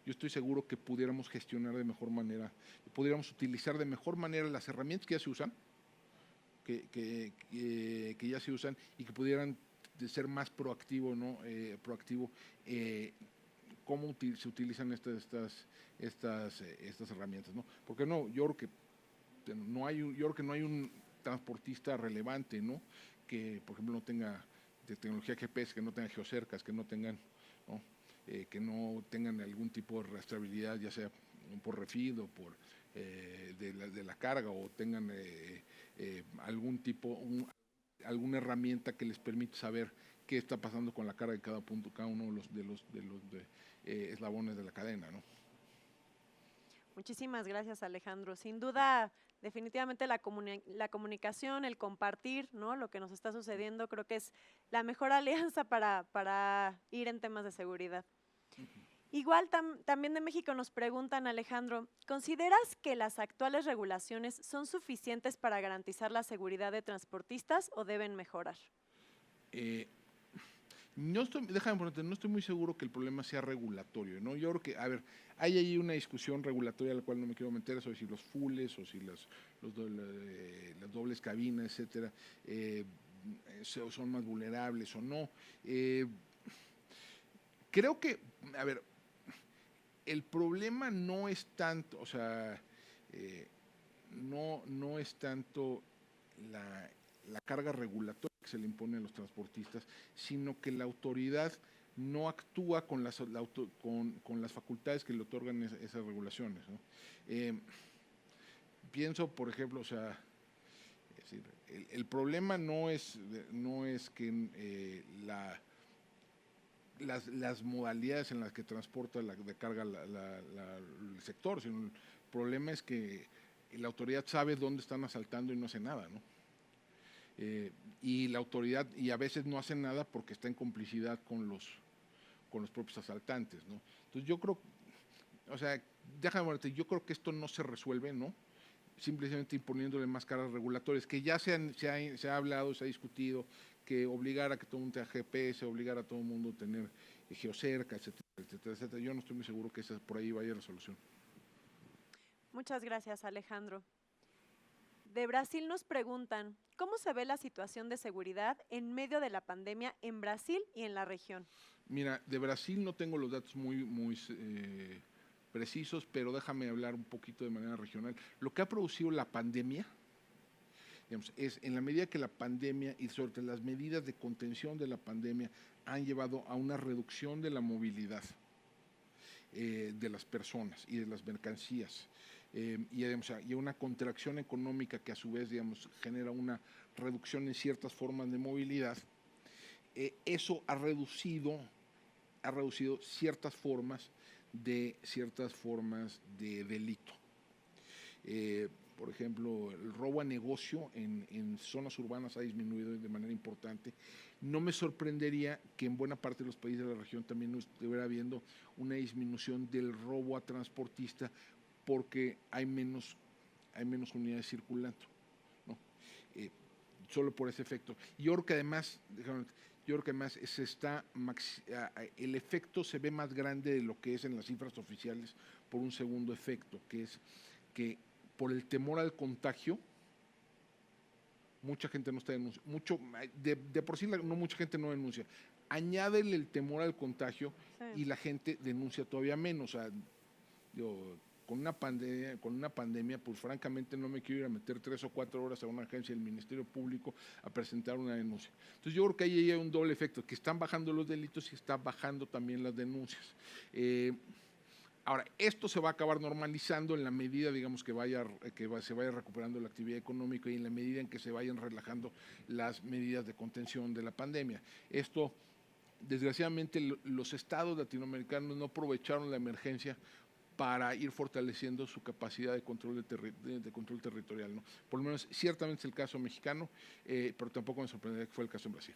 yo estoy seguro que pudiéramos gestionar de mejor manera, pudiéramos utilizar de mejor manera las herramientas que ya se usan, que ya se usan, y que pudieran de ser más proactivo, ¿no? Cómo se utilizan estas herramientas, ¿no? Porque no, yo creo que no hay un transportista relevante, ¿no? Que, por ejemplo, no tenga de tecnología GPS, que no tenga geocercas, que no tengan, ¿no? Que no tengan algún tipo de rastreabilidad, ya sea por refeed o por de la carga, o tengan algún tipo, alguna herramienta que les permita saber qué está pasando con la carga de cada punto, cada uno de los eslabones de la cadena, ¿no? Muchísimas gracias, Alejandro. Sin duda, definitivamente la comunicación, el compartir, ¿no? Lo que nos está sucediendo, creo que es la mejor alianza para ir en temas de seguridad. Igual también de México nos preguntan, Alejandro, ¿consideras que las actuales regulaciones son suficientes para garantizar la seguridad de transportistas o deben mejorar? No estoy muy seguro que el problema sea regulatorio, ¿no? Yo creo que, a ver, hay ahí una discusión regulatoria a la cual no me quiero meter, sobre si los fulls o si las dobles cabinas, etcétera, son más vulnerables o no. Creo que, a ver, el problema no es tanto, o sea, no es tanto la carga regulatoria que se le impone a los transportistas, sino que la autoridad no actúa con las facultades que le otorgan esas regulaciones, ¿no? Pienso, por ejemplo, o sea, es decir, el problema no es que las modalidades en las que transporta de carga el sector, sino el problema es que la autoridad sabe dónde están asaltando y no hace nada, ¿no? Y la autoridad, y a veces no hace nada porque está en complicidad con los propios asaltantes, ¿no? Entonces yo creo, o sea, yo creo que esto no se resuelve, ¿no? Simplemente imponiéndole más cargas regulatorias, que ya se ha hablado, se ha discutido, que obligar a que todo el mundo tenga GPS, obligar a todo el mundo a tener geocerca, etcétera, etcétera, etcétera. Yo no estoy muy seguro que por ahí vaya la solución. Muchas gracias, Alejandro. De Brasil nos preguntan, ¿cómo se ve la situación de seguridad en medio de la pandemia en Brasil y en la región? Mira, de Brasil no tengo los datos muy precisos, pero déjame hablar un poquito de manera regional. Lo que ha producido la pandemia, digamos, es en la medida que la pandemia y sobre todo las medidas de contención de la pandemia han llevado a una reducción de la movilidad de las personas y de las mercancías, y a una contracción económica que a su vez, digamos, genera una reducción en ciertas formas de movilidad. Eso ha reducido ciertas formas de delito. Por ejemplo, el robo a negocio en zonas urbanas ha disminuido de manera importante. No me sorprendería que en buena parte de los países de la región también estuviera habiendo una disminución del robo a transportista porque hay menos unidades circulando, ¿no? Solo por ese efecto. Yo creo que además, el efecto se ve más grande de lo que es en las cifras oficiales por un segundo efecto, que es que por el temor al contagio, mucha gente no está denunciando. De por sí no mucha gente no denuncia. Añádele el temor al contagio, sí, y la gente denuncia todavía menos. O sea, con una pandemia, pues francamente no me quiero ir a meter 3 o 4 horas a una agencia del Ministerio Público a presentar una denuncia. Entonces yo creo que ahí hay un doble efecto, que están bajando los delitos y están bajando también las denuncias. Ahora, esto se va a acabar normalizando en la medida, digamos, se vaya recuperando la actividad económica y en la medida en que se vayan relajando las medidas de contención de la pandemia. Esto, desgraciadamente, los estados latinoamericanos no aprovecharon la emergencia para ir fortaleciendo su capacidad de control territorial, ¿no? Por lo menos, ciertamente es el caso mexicano, pero tampoco me sorprendería que fue el caso en Brasil.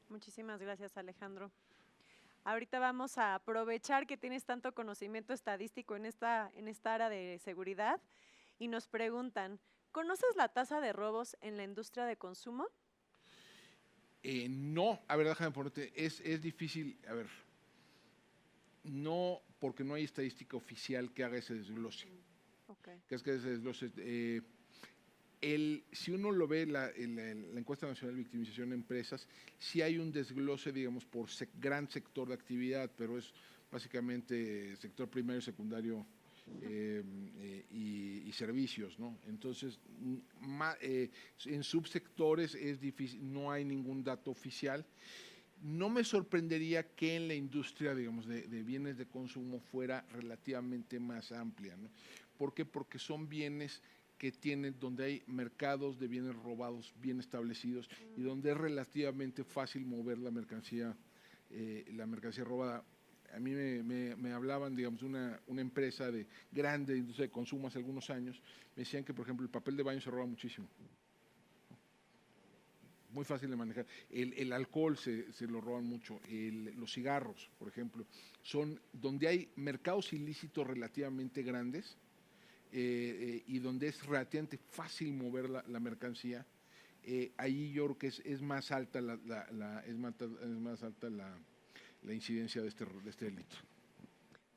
Muchísimas gracias, Alejandro. Ahorita vamos a aprovechar que tienes tanto conocimiento estadístico en esta área de seguridad y nos preguntan, ¿conoces la tasa de robos en la industria de consumo? No, a ver, déjame ponerte, es difícil, a ver, no, porque no hay estadística oficial que haga ese desglose. Okay. Que ese desglose, Si uno lo ve en la encuesta nacional de victimización de empresas, sí hay un desglose, digamos, por gran sector de actividad, pero es básicamente sector primario, secundario y servicios, ¿no? Entonces, en subsectores es difícil, no hay ningún dato oficial. No me sorprendería que en la industria, digamos, de bienes de consumo fuera relativamente más amplia, ¿no? ¿Por qué? Porque son bienes que tienen, donde hay mercados de bienes robados bien establecidos y donde es relativamente fácil mover la mercancía robada. A mí me hablaban, digamos, una empresa grande de industria de consumo hace algunos años, me decían que, por ejemplo, el papel de baño se roba muchísimo. Muy fácil de manejar. El alcohol se lo roban mucho. Los cigarros, por ejemplo, son donde hay mercados ilícitos relativamente grandes y donde es relativamente fácil mover la mercancía. Ahí yo creo que es más alta la incidencia de este delito.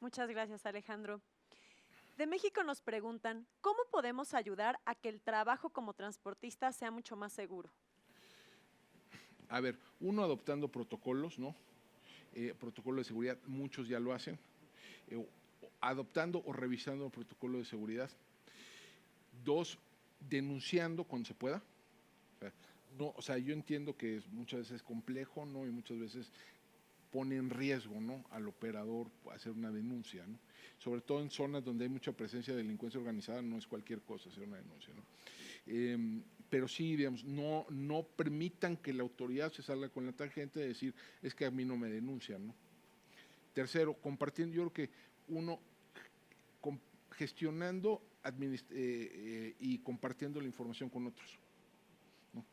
Muchas gracias, Alejandro. De México nos preguntan, ¿cómo podemos ayudar a que el trabajo como transportista sea mucho más seguro? A ver, uno, adoptando protocolos, ¿no? Protocolo de seguridad, muchos ya lo hacen. Adoptando o revisando el protocolo de seguridad. Dos, denunciando cuando se pueda. O sea, yo entiendo que muchas veces es complejo, ¿no? Y muchas veces pone en riesgo, ¿no?, al operador hacer una denuncia, ¿no? Sobre todo en zonas donde hay mucha presencia de delincuencia organizada, no es cualquier cosa hacer una denuncia, ¿no? Pero sí, digamos, no permitan que la autoridad se salga con la tangente de decir, es que a mí no me denuncian, ¿no? Tercero, compartiendo, yo creo que uno, gestionando y compartiendo la información con otros, ¿no?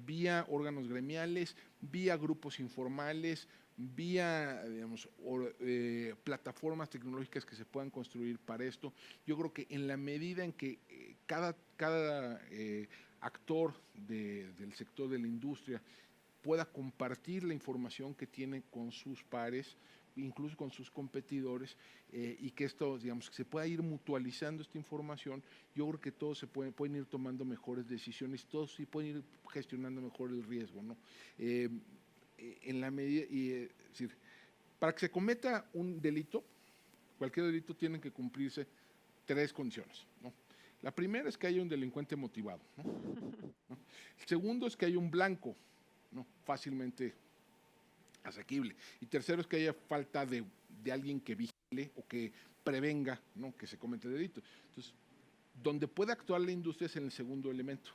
Vía órganos gremiales, vía grupos informales, vía, digamos, plataformas tecnológicas que se puedan construir para esto. Yo creo que en la medida en que cada actor del sector de la industria pueda compartir la información que tiene con sus pares, incluso con sus competidores, y que esto, digamos, que se pueda ir mutualizando esta información, yo creo que todos pueden ir tomando mejores decisiones, todos sí pueden ir gestionando mejor el riesgo, ¿no? En la medida, es decir, para que se cometa un delito, cualquier delito, tienen que cumplirse 3 condiciones, ¿no? La primera es que haya un delincuente motivado, ¿no? El segundo es que haya un blanco, ¿no?, fácilmente asequible. Y tercero es que haya falta de alguien que vigile o que prevenga, ¿no?, que se comete delito. Entonces, donde puede actuar la industria es en el segundo elemento,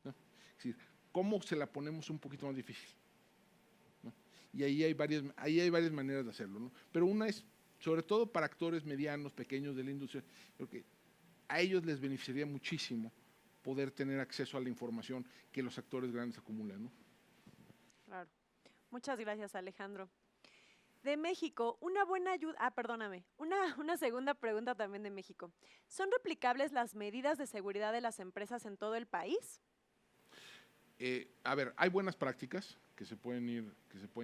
¿no? Es decir, ¿cómo se la ponemos un poquito más difícil?, ¿no? Y ahí hay varias maneras de hacerlo, ¿no? Pero una es, sobre todo para actores medianos, pequeños de la industria, creo que a ellos les beneficiaría muchísimo poder tener acceso a la información que los actores grandes acumulan, ¿no? Claro. Muchas gracias, Alejandro. De México, una buena ayuda, perdóname, una segunda pregunta también de México. ¿Son replicables las medidas de seguridad de las empresas en todo el país? A ver, hay buenas prácticas que se pueden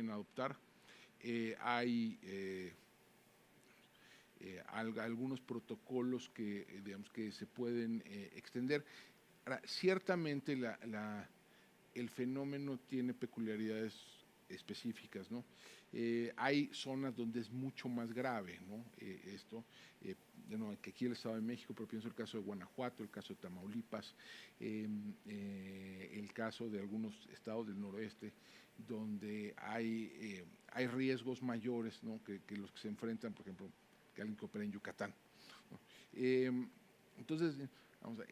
adoptar. Hay algunos protocolos que, digamos, que se pueden extender. Ahora, ciertamente el fenómeno tiene peculiaridades específicas, ¿no? Hay zonas donde es mucho más grave, ¿no? Que aquí el Estado de México, pero pienso el caso de Guanajuato, el caso de Tamaulipas, el caso de algunos estados del noroeste, donde hay riesgos mayores, ¿no?, que los que se enfrentan, por ejemplo, que alguien que opera en Yucatán, ¿no? Entonces, vamos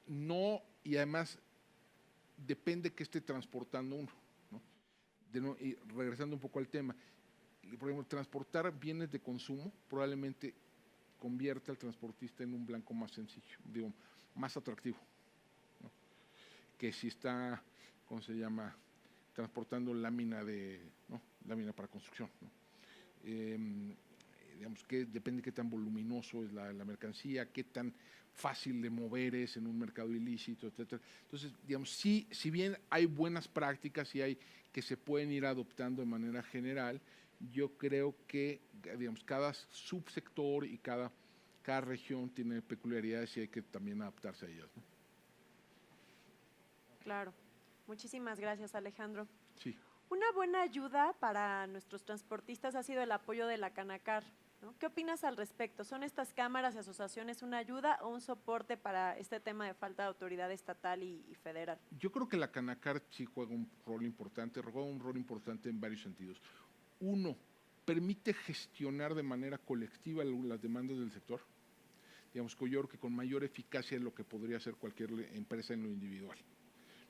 no, y además depende que esté transportando uno, ¿no? Y regresando un poco al tema, por ejemplo, transportar bienes de consumo probablemente convierte al transportista en un blanco más sencillo, digo, más atractivo, ¿no?, que si está, ¿cómo se llama?, transportando lámina para construcción, ¿no? Digamos que depende de qué tan voluminoso es la mercancía, qué tan fácil de mover es en un mercado ilícito, etcétera. Entonces, digamos, si bien hay buenas prácticas y hay que se pueden ir adoptando de manera general, yo creo que, digamos, cada subsector y cada cada región tiene peculiaridades y hay que también adaptarse a ellas, ¿no? Claro. Muchísimas gracias, Alejandro. Sí. Una buena ayuda para nuestros transportistas ha sido el apoyo de la Canacar, ¿no? ¿Qué opinas al respecto? ¿Son estas cámaras y asociaciones una ayuda o un soporte para este tema de falta de autoridad estatal y federal? Yo creo que la Canacar sí juega un rol importante en varios sentidos. Uno, permite gestionar de manera colectiva las demandas del sector. Digamos que yo creo que con mayor eficacia de lo que podría hacer cualquier empresa en lo individual,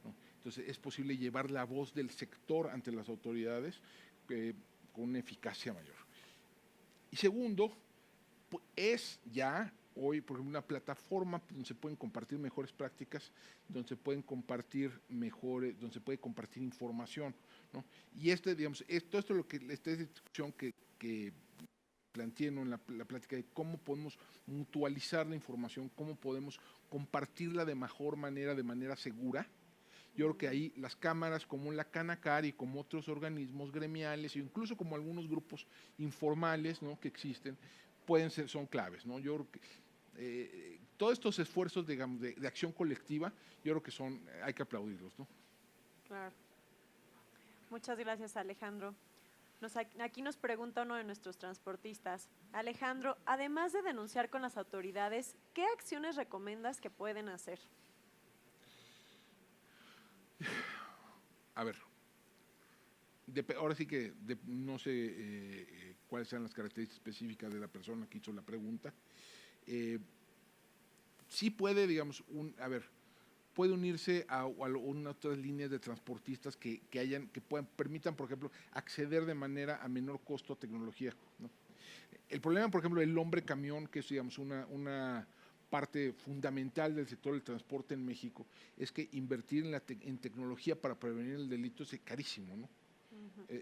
¿no? Entonces es posible llevar la voz del sector ante las autoridades con una eficacia mayor. Y segundo, es ya hoy, por ejemplo, una plataforma donde se pueden compartir mejores prácticas, donde se pueden compartir donde se puede compartir información, ¿no? Y digamos, todo esto lo que esta discusión que planteé, ¿no?, en la plática de cómo podemos mutualizar la información, cómo podemos compartirla de mejor manera, de manera segura. Yo creo que ahí las cámaras como la Canacar y como otros organismos gremiales, e incluso como algunos grupos informales, ¿no?, que existen, son claves, ¿no? Yo creo que todos estos esfuerzos, digamos, de acción colectiva, yo creo que hay que aplaudirlos, ¿no? Claro. Muchas gracias, Alejandro. Aquí nos pregunta uno de nuestros transportistas. Alejandro, además de denunciar con las autoridades, ¿qué acciones recomiendas que pueden hacer? A ver, ahora sí que no sé cuáles sean las características específicas de la persona que hizo la pregunta. Sí puede, digamos, puede unirse a otras líneas de transportistas que permitan, por ejemplo, acceder de manera a menor costo a tecnología, ¿no? El problema, por ejemplo, del hombre camión, que es, digamos, una parte fundamental del sector del transporte en México, es que invertir en tecnología para prevenir el delito es carísimo, ¿no?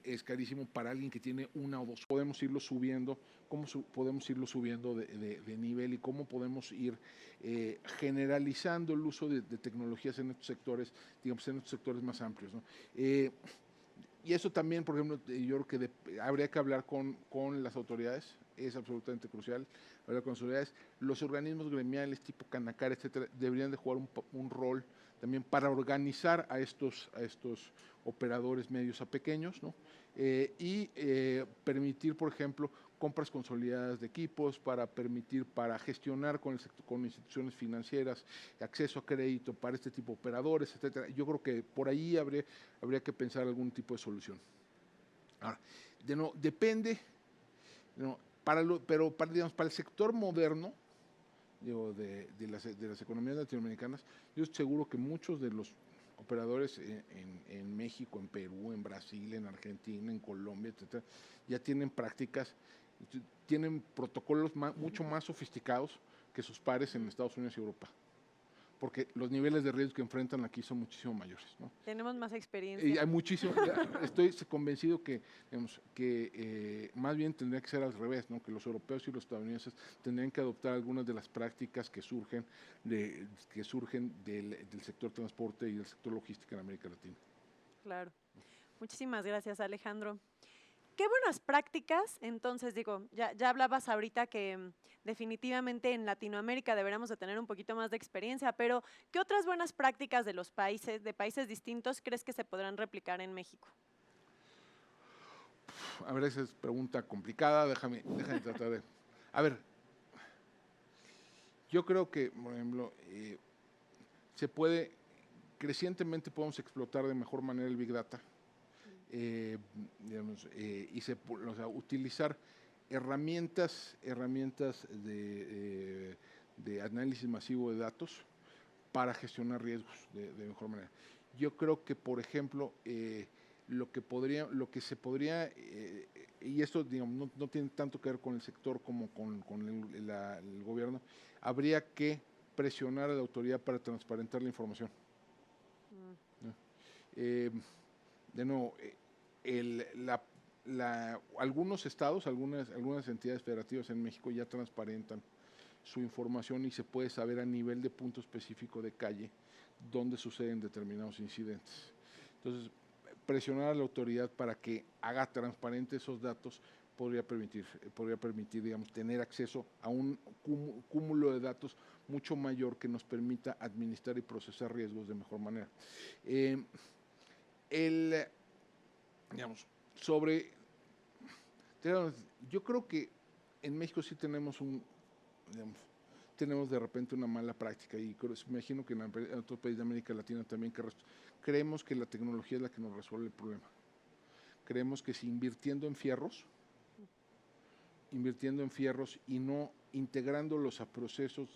Es carísimo para alguien que tiene una o dos. Podemos irlo subiendo, podemos irlo subiendo de nivel y cómo podemos ir generalizando el uso de tecnologías en estos sectores, digamos, en estos sectores más amplios, ¿no? Y eso también, por ejemplo, yo creo que habría que hablar con las autoridades, es absolutamente crucial hablar con las autoridades. Los organismos gremiales tipo Canacar, etcétera, deberían de jugar un rol también para organizar a estos operadores medios a pequeños, ¿no? Permitir, por ejemplo, compras consolidadas de equipos, para gestionar con instituciones financieras, acceso a crédito para este tipo de operadores, etcétera. Yo creo que por ahí habría que pensar algún tipo de solución. Ahora, depende, ¿no?, digamos, para el sector moderno, digo, de las economías latinoamericanas, yo estoy seguro que muchos de los operadores en México, en Perú, en Brasil, en Argentina, en Colombia, etcétera, ya tienen prácticas, tienen protocolos mucho más sofisticados que sus pares en Estados Unidos y Europa, porque los niveles de riesgo que enfrentan aquí son muchísimo mayores, ¿no? Tenemos más Y experiencia. hay muchísimo, estoy convencido que, digamos, más bien tendría que ser al revés, ¿no? Que los europeos y los estadounidenses tendrían que adoptar algunas de las prácticas que surgen del sector transporte y del sector logística en América Latina. Claro. Muchísimas gracias, Alejandro. ¿Qué buenas prácticas? Entonces, digo, ya hablabas ahorita que definitivamente en Latinoamérica deberíamos de tener un poquito más de experiencia, pero ¿qué otras buenas prácticas de países distintos crees que se podrán replicar en México? A ver, esa es pregunta complicada, déjame tratar de... A ver, yo creo que, por ejemplo, crecientemente podemos explotar de mejor manera el Big Data, digamos, o sea, utilizar herramientas de análisis masivo de datos para gestionar riesgos de mejor manera. Yo creo que, por ejemplo, lo que se podría, y esto, digamos, no tiene tanto que ver con el sector como con el gobierno, habría que presionar a la autoridad para transparentar la información. ¿No? De nuevo, algunos estados, algunas entidades federativas en México ya transparentan su información y se puede saber a nivel de punto específico de calle dónde suceden determinados incidentes. Entonces, presionar a la autoridad para que haga transparente esos datos podría permitir, digamos, tener acceso a un cúmulo de datos mucho mayor que nos permita administrar y procesar riesgos de mejor manera. Digamos, yo creo que en México sí tenemos tenemos de repente una mala práctica y me imagino que en otros países de América Latina también creemos que la tecnología es la que nos resuelve el problema. Creemos que si invirtiendo en fierros y no integrándolos a procesos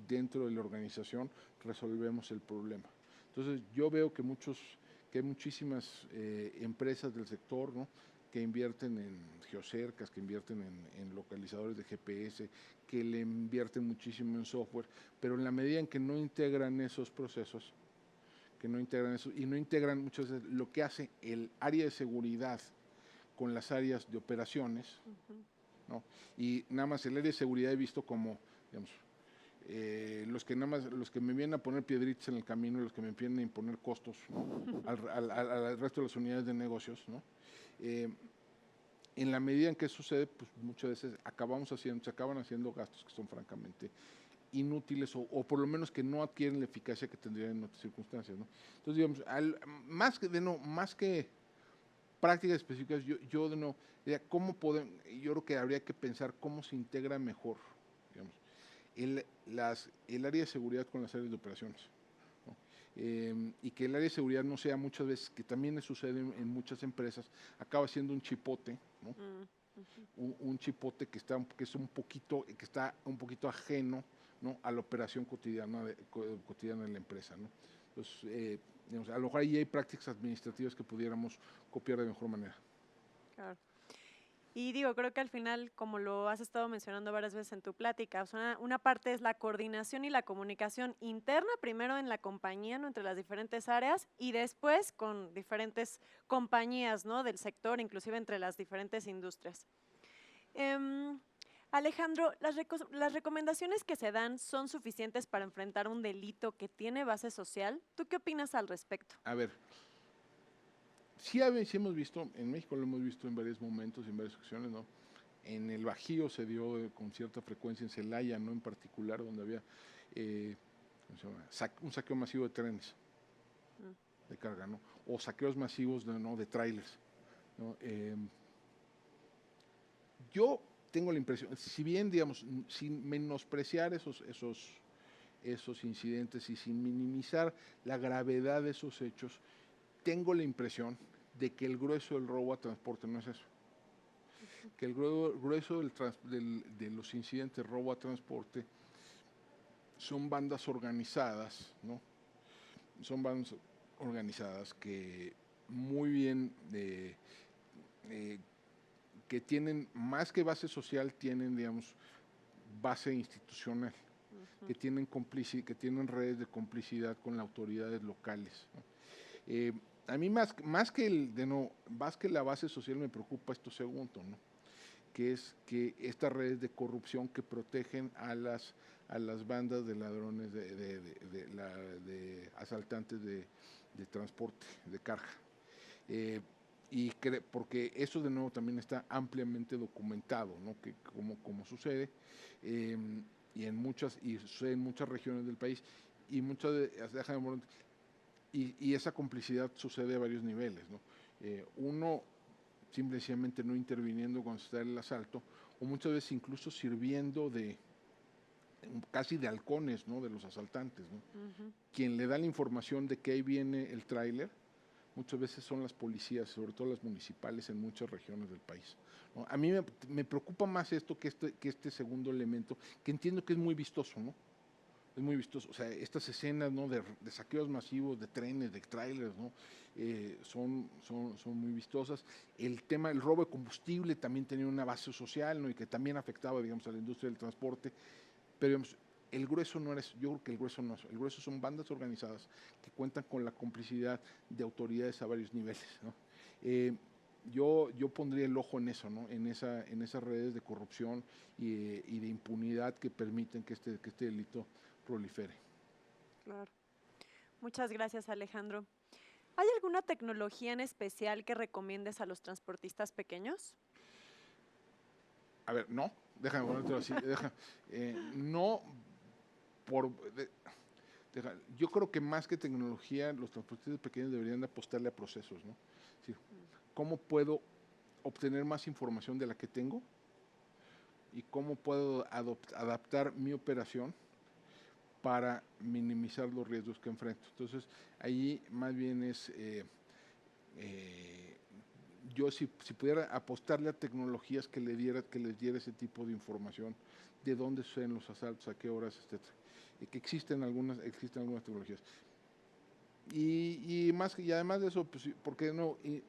dentro de la organización, resolvemos el problema. Entonces yo veo que hay muchísimas empresas del sector, ¿no?, que invierten en geocercas, que invierten en localizadores de GPS, que le invierten muchísimo en software, pero en la medida en que no integran esos procesos, y no integran muchas veces lo que hace el área de seguridad con las áreas de operaciones, ¿no? Y nada más el área de seguridad he visto como, digamos, los que me vienen a poner piedritas en el camino, los que me vienen a imponer costos, ¿no?, al resto de las unidades de negocios, ¿no? En la medida en que sucede, pues muchas veces se acaban haciendo gastos que son francamente inútiles o por lo menos que no adquieren la eficacia que tendrían en otras circunstancias, ¿no? Entonces, digamos, más que prácticas específicas, yo creo que habría que pensar cómo se integra mejor, digamos, el área de seguridad con las áreas de operaciones, ¿no? Y que el área de seguridad no sea muchas veces, que también sucede en muchas empresas, acaba siendo un chipote, ¿no? Un chipote que está un poquito ajeno, ¿no?, a la operación cotidiana de la empresa, ¿no? Entonces, digamos, a lo mejor ahí hay prácticas administrativas que pudiéramos copiar de mejor manera. Claro. Y digo, creo que al final, como lo has estado mencionando varias veces en tu plática, o sea, una parte es la coordinación y la comunicación interna, primero en la compañía, ¿no?, entre las diferentes áreas, y después con diferentes compañías, ¿no?, del sector, inclusive entre las diferentes industrias. Alejandro, ¿las recomendaciones que se dan son suficientes para enfrentar un delito que tiene base social? ¿Tú qué opinas al respecto? A ver, sí hemos visto, en México lo hemos visto en varios momentos, en varias ocasiones, ¿no? En el Bajío se dio con cierta frecuencia, en Celaya, ¿no?, en particular, donde había un saqueo masivo de trenes de carga, ¿no?, o saqueos masivos de trailers, ¿no? Yo tengo la impresión, si bien, digamos, sin menospreciar esos incidentes y sin minimizar la gravedad de esos hechos, tengo la impresión de que el grueso del robo a transporte no es eso. Que el grueso de los incidentes de robo a transporte son bandas organizadas, ¿no? Son bandas organizadas que muy bien, que tienen más que base social, tienen, digamos, base institucional, que tienen redes de complicidad con las autoridades locales, ¿no? A mí más que la base social me preocupa esto segundo, ¿no?, que es que estas redes de corrupción que protegen a las bandas de ladrones, de asaltantes de transporte, de carga. Porque eso de nuevo también está ampliamente documentado, ¿no?, que como sucede, y sucede en muchas regiones del país, y esa complicidad sucede a varios niveles, ¿no? Uno, simplemente no interviniendo cuando se da el asalto, o muchas veces incluso sirviendo casi de halcones, ¿no?, de los asaltantes, ¿no? Quien le da la información de que ahí viene el tráiler, muchas veces son las policías, sobre todo las municipales en muchas regiones del país, ¿no? A mí me preocupa más esto que este segundo elemento, que entiendo que es muy vistoso, ¿no? Es muy vistoso, o sea, estas escenas, ¿no?, de saqueos masivos de trenes, de trailers, ¿no?, son muy vistosas. El robo de combustible también tenía una base social, ¿no?, y que también afectaba, digamos, a la industria del transporte, pero digamos, el grueso no era eso. Yo creo que el grueso no es eso. El grueso son bandas organizadas que cuentan con la complicidad de autoridades a varios niveles, ¿no? Yo pondría el ojo en eso, ¿no?, en esas redes de corrupción y de impunidad que permiten que este delito prolifere. Claro. Muchas gracias, Alejandro. ¿Hay alguna tecnología en especial que recomiendes a los transportistas pequeños? A ver, no, déjame ponértelo así, no por... yo creo que más que tecnología, los transportistas pequeños deberían de apostarle a procesos, ¿no? Es decir, ¿cómo puedo obtener más información de la que tengo? ¿Y cómo puedo adaptar mi operación para minimizar los riesgos que enfrento? Entonces, ahí más bien es, yo si pudiera apostarle a tecnologías que les diera ese tipo de información, de dónde suceden los asaltos, a qué horas, etcétera. Y que existen algunas tecnologías. Y además de eso, pues, ¿por qué no? Y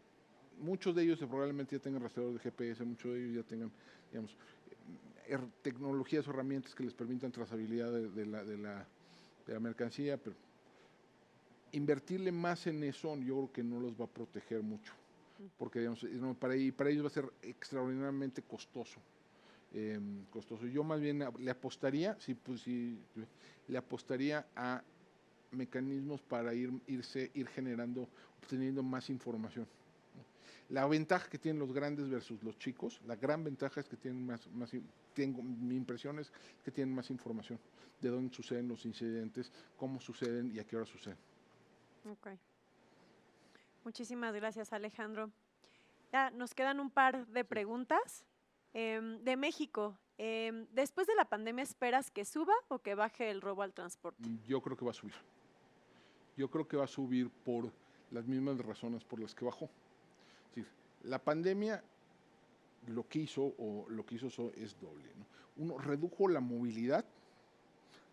muchos de ellos probablemente ya tengan rastreador de GPS, muchos de ellos ya tengan, digamos, tecnologías o herramientas que les permitan trazabilidad de la mercancía, pero invertirle más en eso yo creo que no los va a proteger mucho, porque digamos, para ellos va a ser extraordinariamente costoso. Costoso. Yo más bien le apostaría, le apostaría a mecanismos para ir generando, obteniendo más información. La ventaja que tienen los grandes versus los chicos, la gran ventaja es que tienen mi impresión es que tienen más información de dónde suceden los incidentes, cómo suceden y a qué hora suceden. Ok. Muchísimas gracias, Alejandro. Ya nos quedan un par de preguntas. De México, después de la pandemia, ¿esperas que suba o que baje el robo al transporte? Yo creo que va a subir. Yo creo que va a subir por las mismas razones por las que bajó. Es decir, la pandemia lo que hizo es doble, ¿no? Uno, redujo la movilidad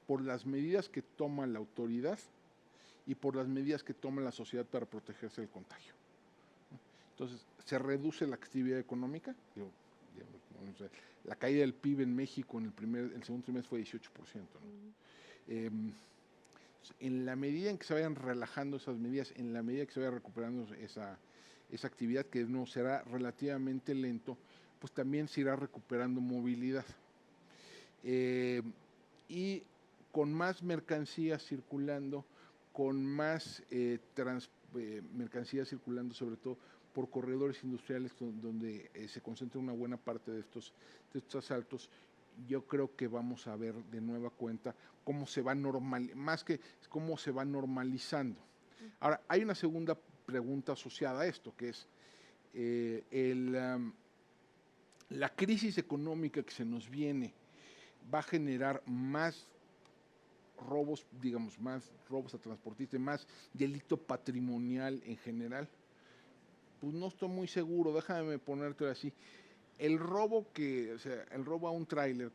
por las medidas que toma la autoridad y por las medidas que toma la sociedad para protegerse del contagio. Entonces, se reduce la actividad económica. La caída del PIB en México en el segundo trimestre fue 18%, ¿no? En la medida en que se vayan relajando esas medidas, en la medida que se vaya recuperando esa actividad, que no será relativamente lento, pues también se irá recuperando movilidad. Y con más mercancías circulando, con más mercancías circulando, sobre todo por corredores industriales donde se concentra una buena parte de estos asaltos, yo creo que vamos a ver de nueva cuenta cómo se va cómo se va normalizando. Ahora, hay una segunda pregunta asociada a esto, que es la crisis económica que se nos viene va a generar más robos, digamos, más robos a transportistas, más delito patrimonial en general. Pues no estoy muy seguro, déjame ponértelo así. El robo el robo a un tráiler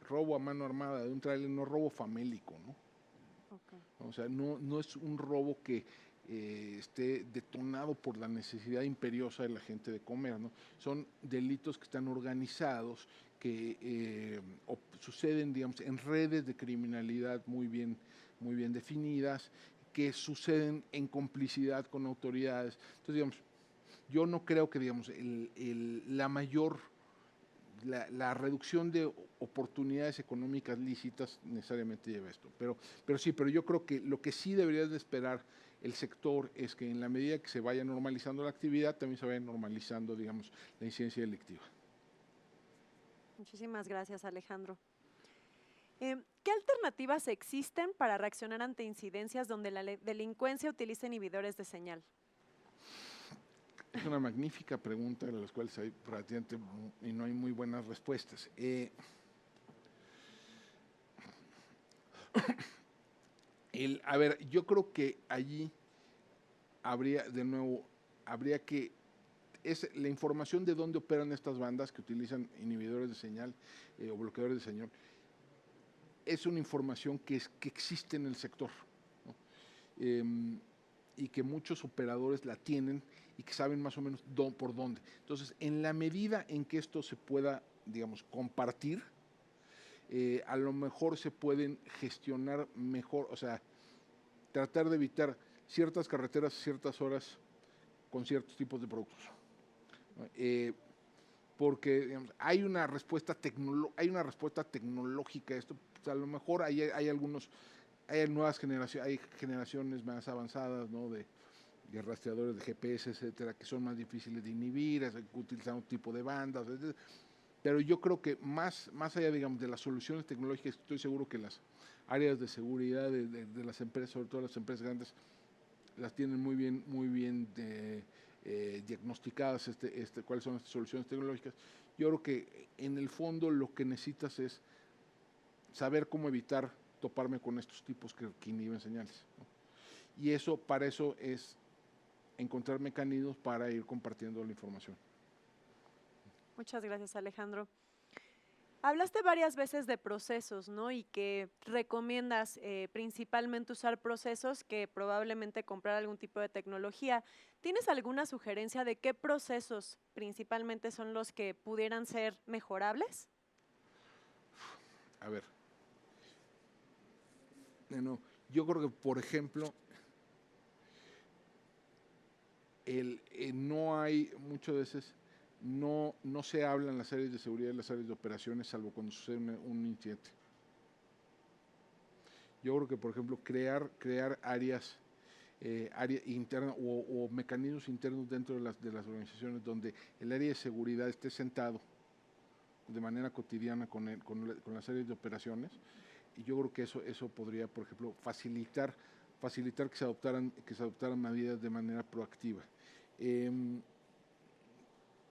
robo a mano armada de un tráiler no es robo famélico, ¿no? Okay. O sea, no es un robo que esté detonado por la necesidad imperiosa de la gente de comer, ¿no? Son delitos que están organizados, que suceden, digamos, en redes de criminalidad muy bien definidas, que suceden en complicidad con autoridades. Entonces, digamos, yo no creo que, digamos, la reducción de oportunidades económicas lícitas necesariamente lleva a esto. Pero yo creo que lo que sí debería de esperar el sector es que en la medida que se vaya normalizando la actividad, también se vaya normalizando, digamos, la incidencia delictiva. Muchísimas gracias, Alejandro. ¿Qué alternativas existen para reaccionar ante incidencias donde la delincuencia utiliza inhibidores de señal? Es una magnífica pregunta, de las cuales hay prácticamente y no hay muy buenas respuestas. A ver, yo creo que allí habría que la información de dónde operan estas bandas que utilizan inhibidores de señal o bloqueadores de señal, es una información que existe en el sector, ¿no? Y que muchos operadores la tienen y que saben más o menos por dónde. Entonces, en la medida en que esto se pueda, digamos, compartir, a lo mejor se pueden gestionar mejor, o sea, tratar de evitar ciertas carreteras a ciertas horas con ciertos tipos de productos. Porque digamos, hay una respuesta tecnológica a esto. Pues a lo mejor hay nuevas generaciones, hay generaciones más avanzadas, ¿no? de de rastreadores de GPS, etcétera, que son más difíciles de inhibir, utilizan un tipo de bandas, etcétera. Pero yo creo que más allá, digamos, de las soluciones tecnológicas, estoy seguro que las áreas de seguridad de las empresas, sobre todo las empresas grandes, las tienen muy bien diagnosticadas cuáles son estas soluciones tecnológicas. Yo creo que en el fondo lo que necesitas es saber cómo evitar toparme con estos tipos que inhiben señales, ¿no? Y eso, para eso es encontrar mecanismos para ir compartiendo la información. Muchas gracias, Alejandro. Hablaste varias veces de procesos, ¿no? Y que recomiendas principalmente usar procesos que probablemente comprar algún tipo de tecnología. ¿Tienes alguna sugerencia de qué procesos principalmente son los que pudieran ser mejorables? A ver, no, yo creo que, por ejemplo, no hay muchas veces, no se habla en las áreas de seguridad y las áreas de operaciones, salvo cuando sucede un incidente. Yo creo que, por ejemplo, crear áreas internas o mecanismos internos dentro de las organizaciones donde el área de seguridad esté sentado de manera cotidiana con las áreas de operaciones, y yo creo que eso podría, por ejemplo, facilitar que se adoptaran medidas de manera proactiva.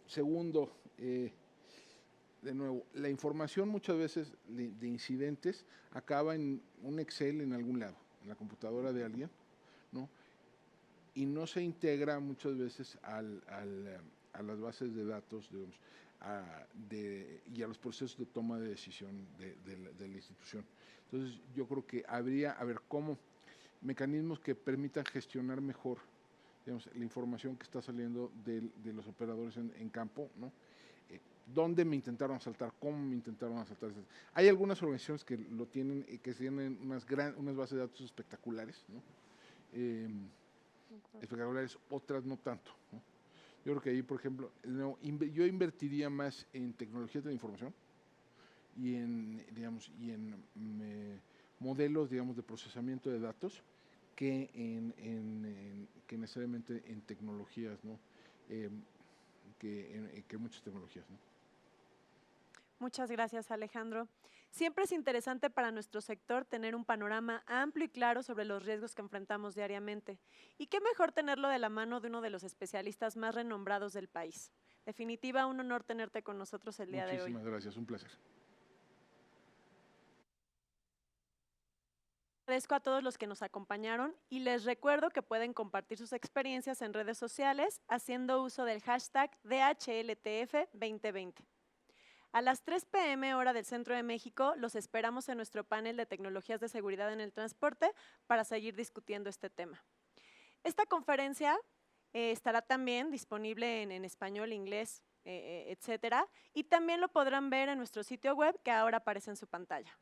Segundo, de nuevo, la información muchas veces de incidentes acaba en un Excel en algún lado, en la computadora de alguien, ¿no? Y no se integra muchas veces a las bases de datos, digamos, y a los procesos de toma de decisión de la institución. Entonces, yo creo que habría, cómo mecanismos que permitan gestionar mejor, digamos, la información que está saliendo de los operadores en campo, ¿no? ¿Dónde me intentaron asaltar? ¿Cómo me intentaron asaltar? Hay algunas organizaciones que lo tienen, que tienen unas bases de datos espectaculares, ¿no? Espectaculares, otras no tanto, ¿no? Yo creo que ahí, por ejemplo, yo invertiría más en tecnologías de la información y en modelos, digamos, de procesamiento de datos que necesariamente en tecnologías, ¿no? Que muchas tecnologías, ¿no? Muchas gracias, Alejandro. Siempre es interesante para nuestro sector tener un panorama amplio y claro sobre los riesgos que enfrentamos diariamente. Y qué mejor tenerlo de la mano de uno de los especialistas más renombrados del país. Definitiva, un honor tenerte con nosotros el día de hoy. Muchísimas gracias, un placer. Agradezco a todos los que nos acompañaron y les recuerdo que pueden compartir sus experiencias en redes sociales haciendo uso del hashtag DHLTF2020. A las 3 p.m. hora del Centro de México, los esperamos en nuestro panel de tecnologías de seguridad en el transporte para seguir discutiendo este tema. Esta conferencia estará también disponible en español, inglés, etcétera, y también lo podrán ver en nuestro sitio web que ahora aparece en su pantalla.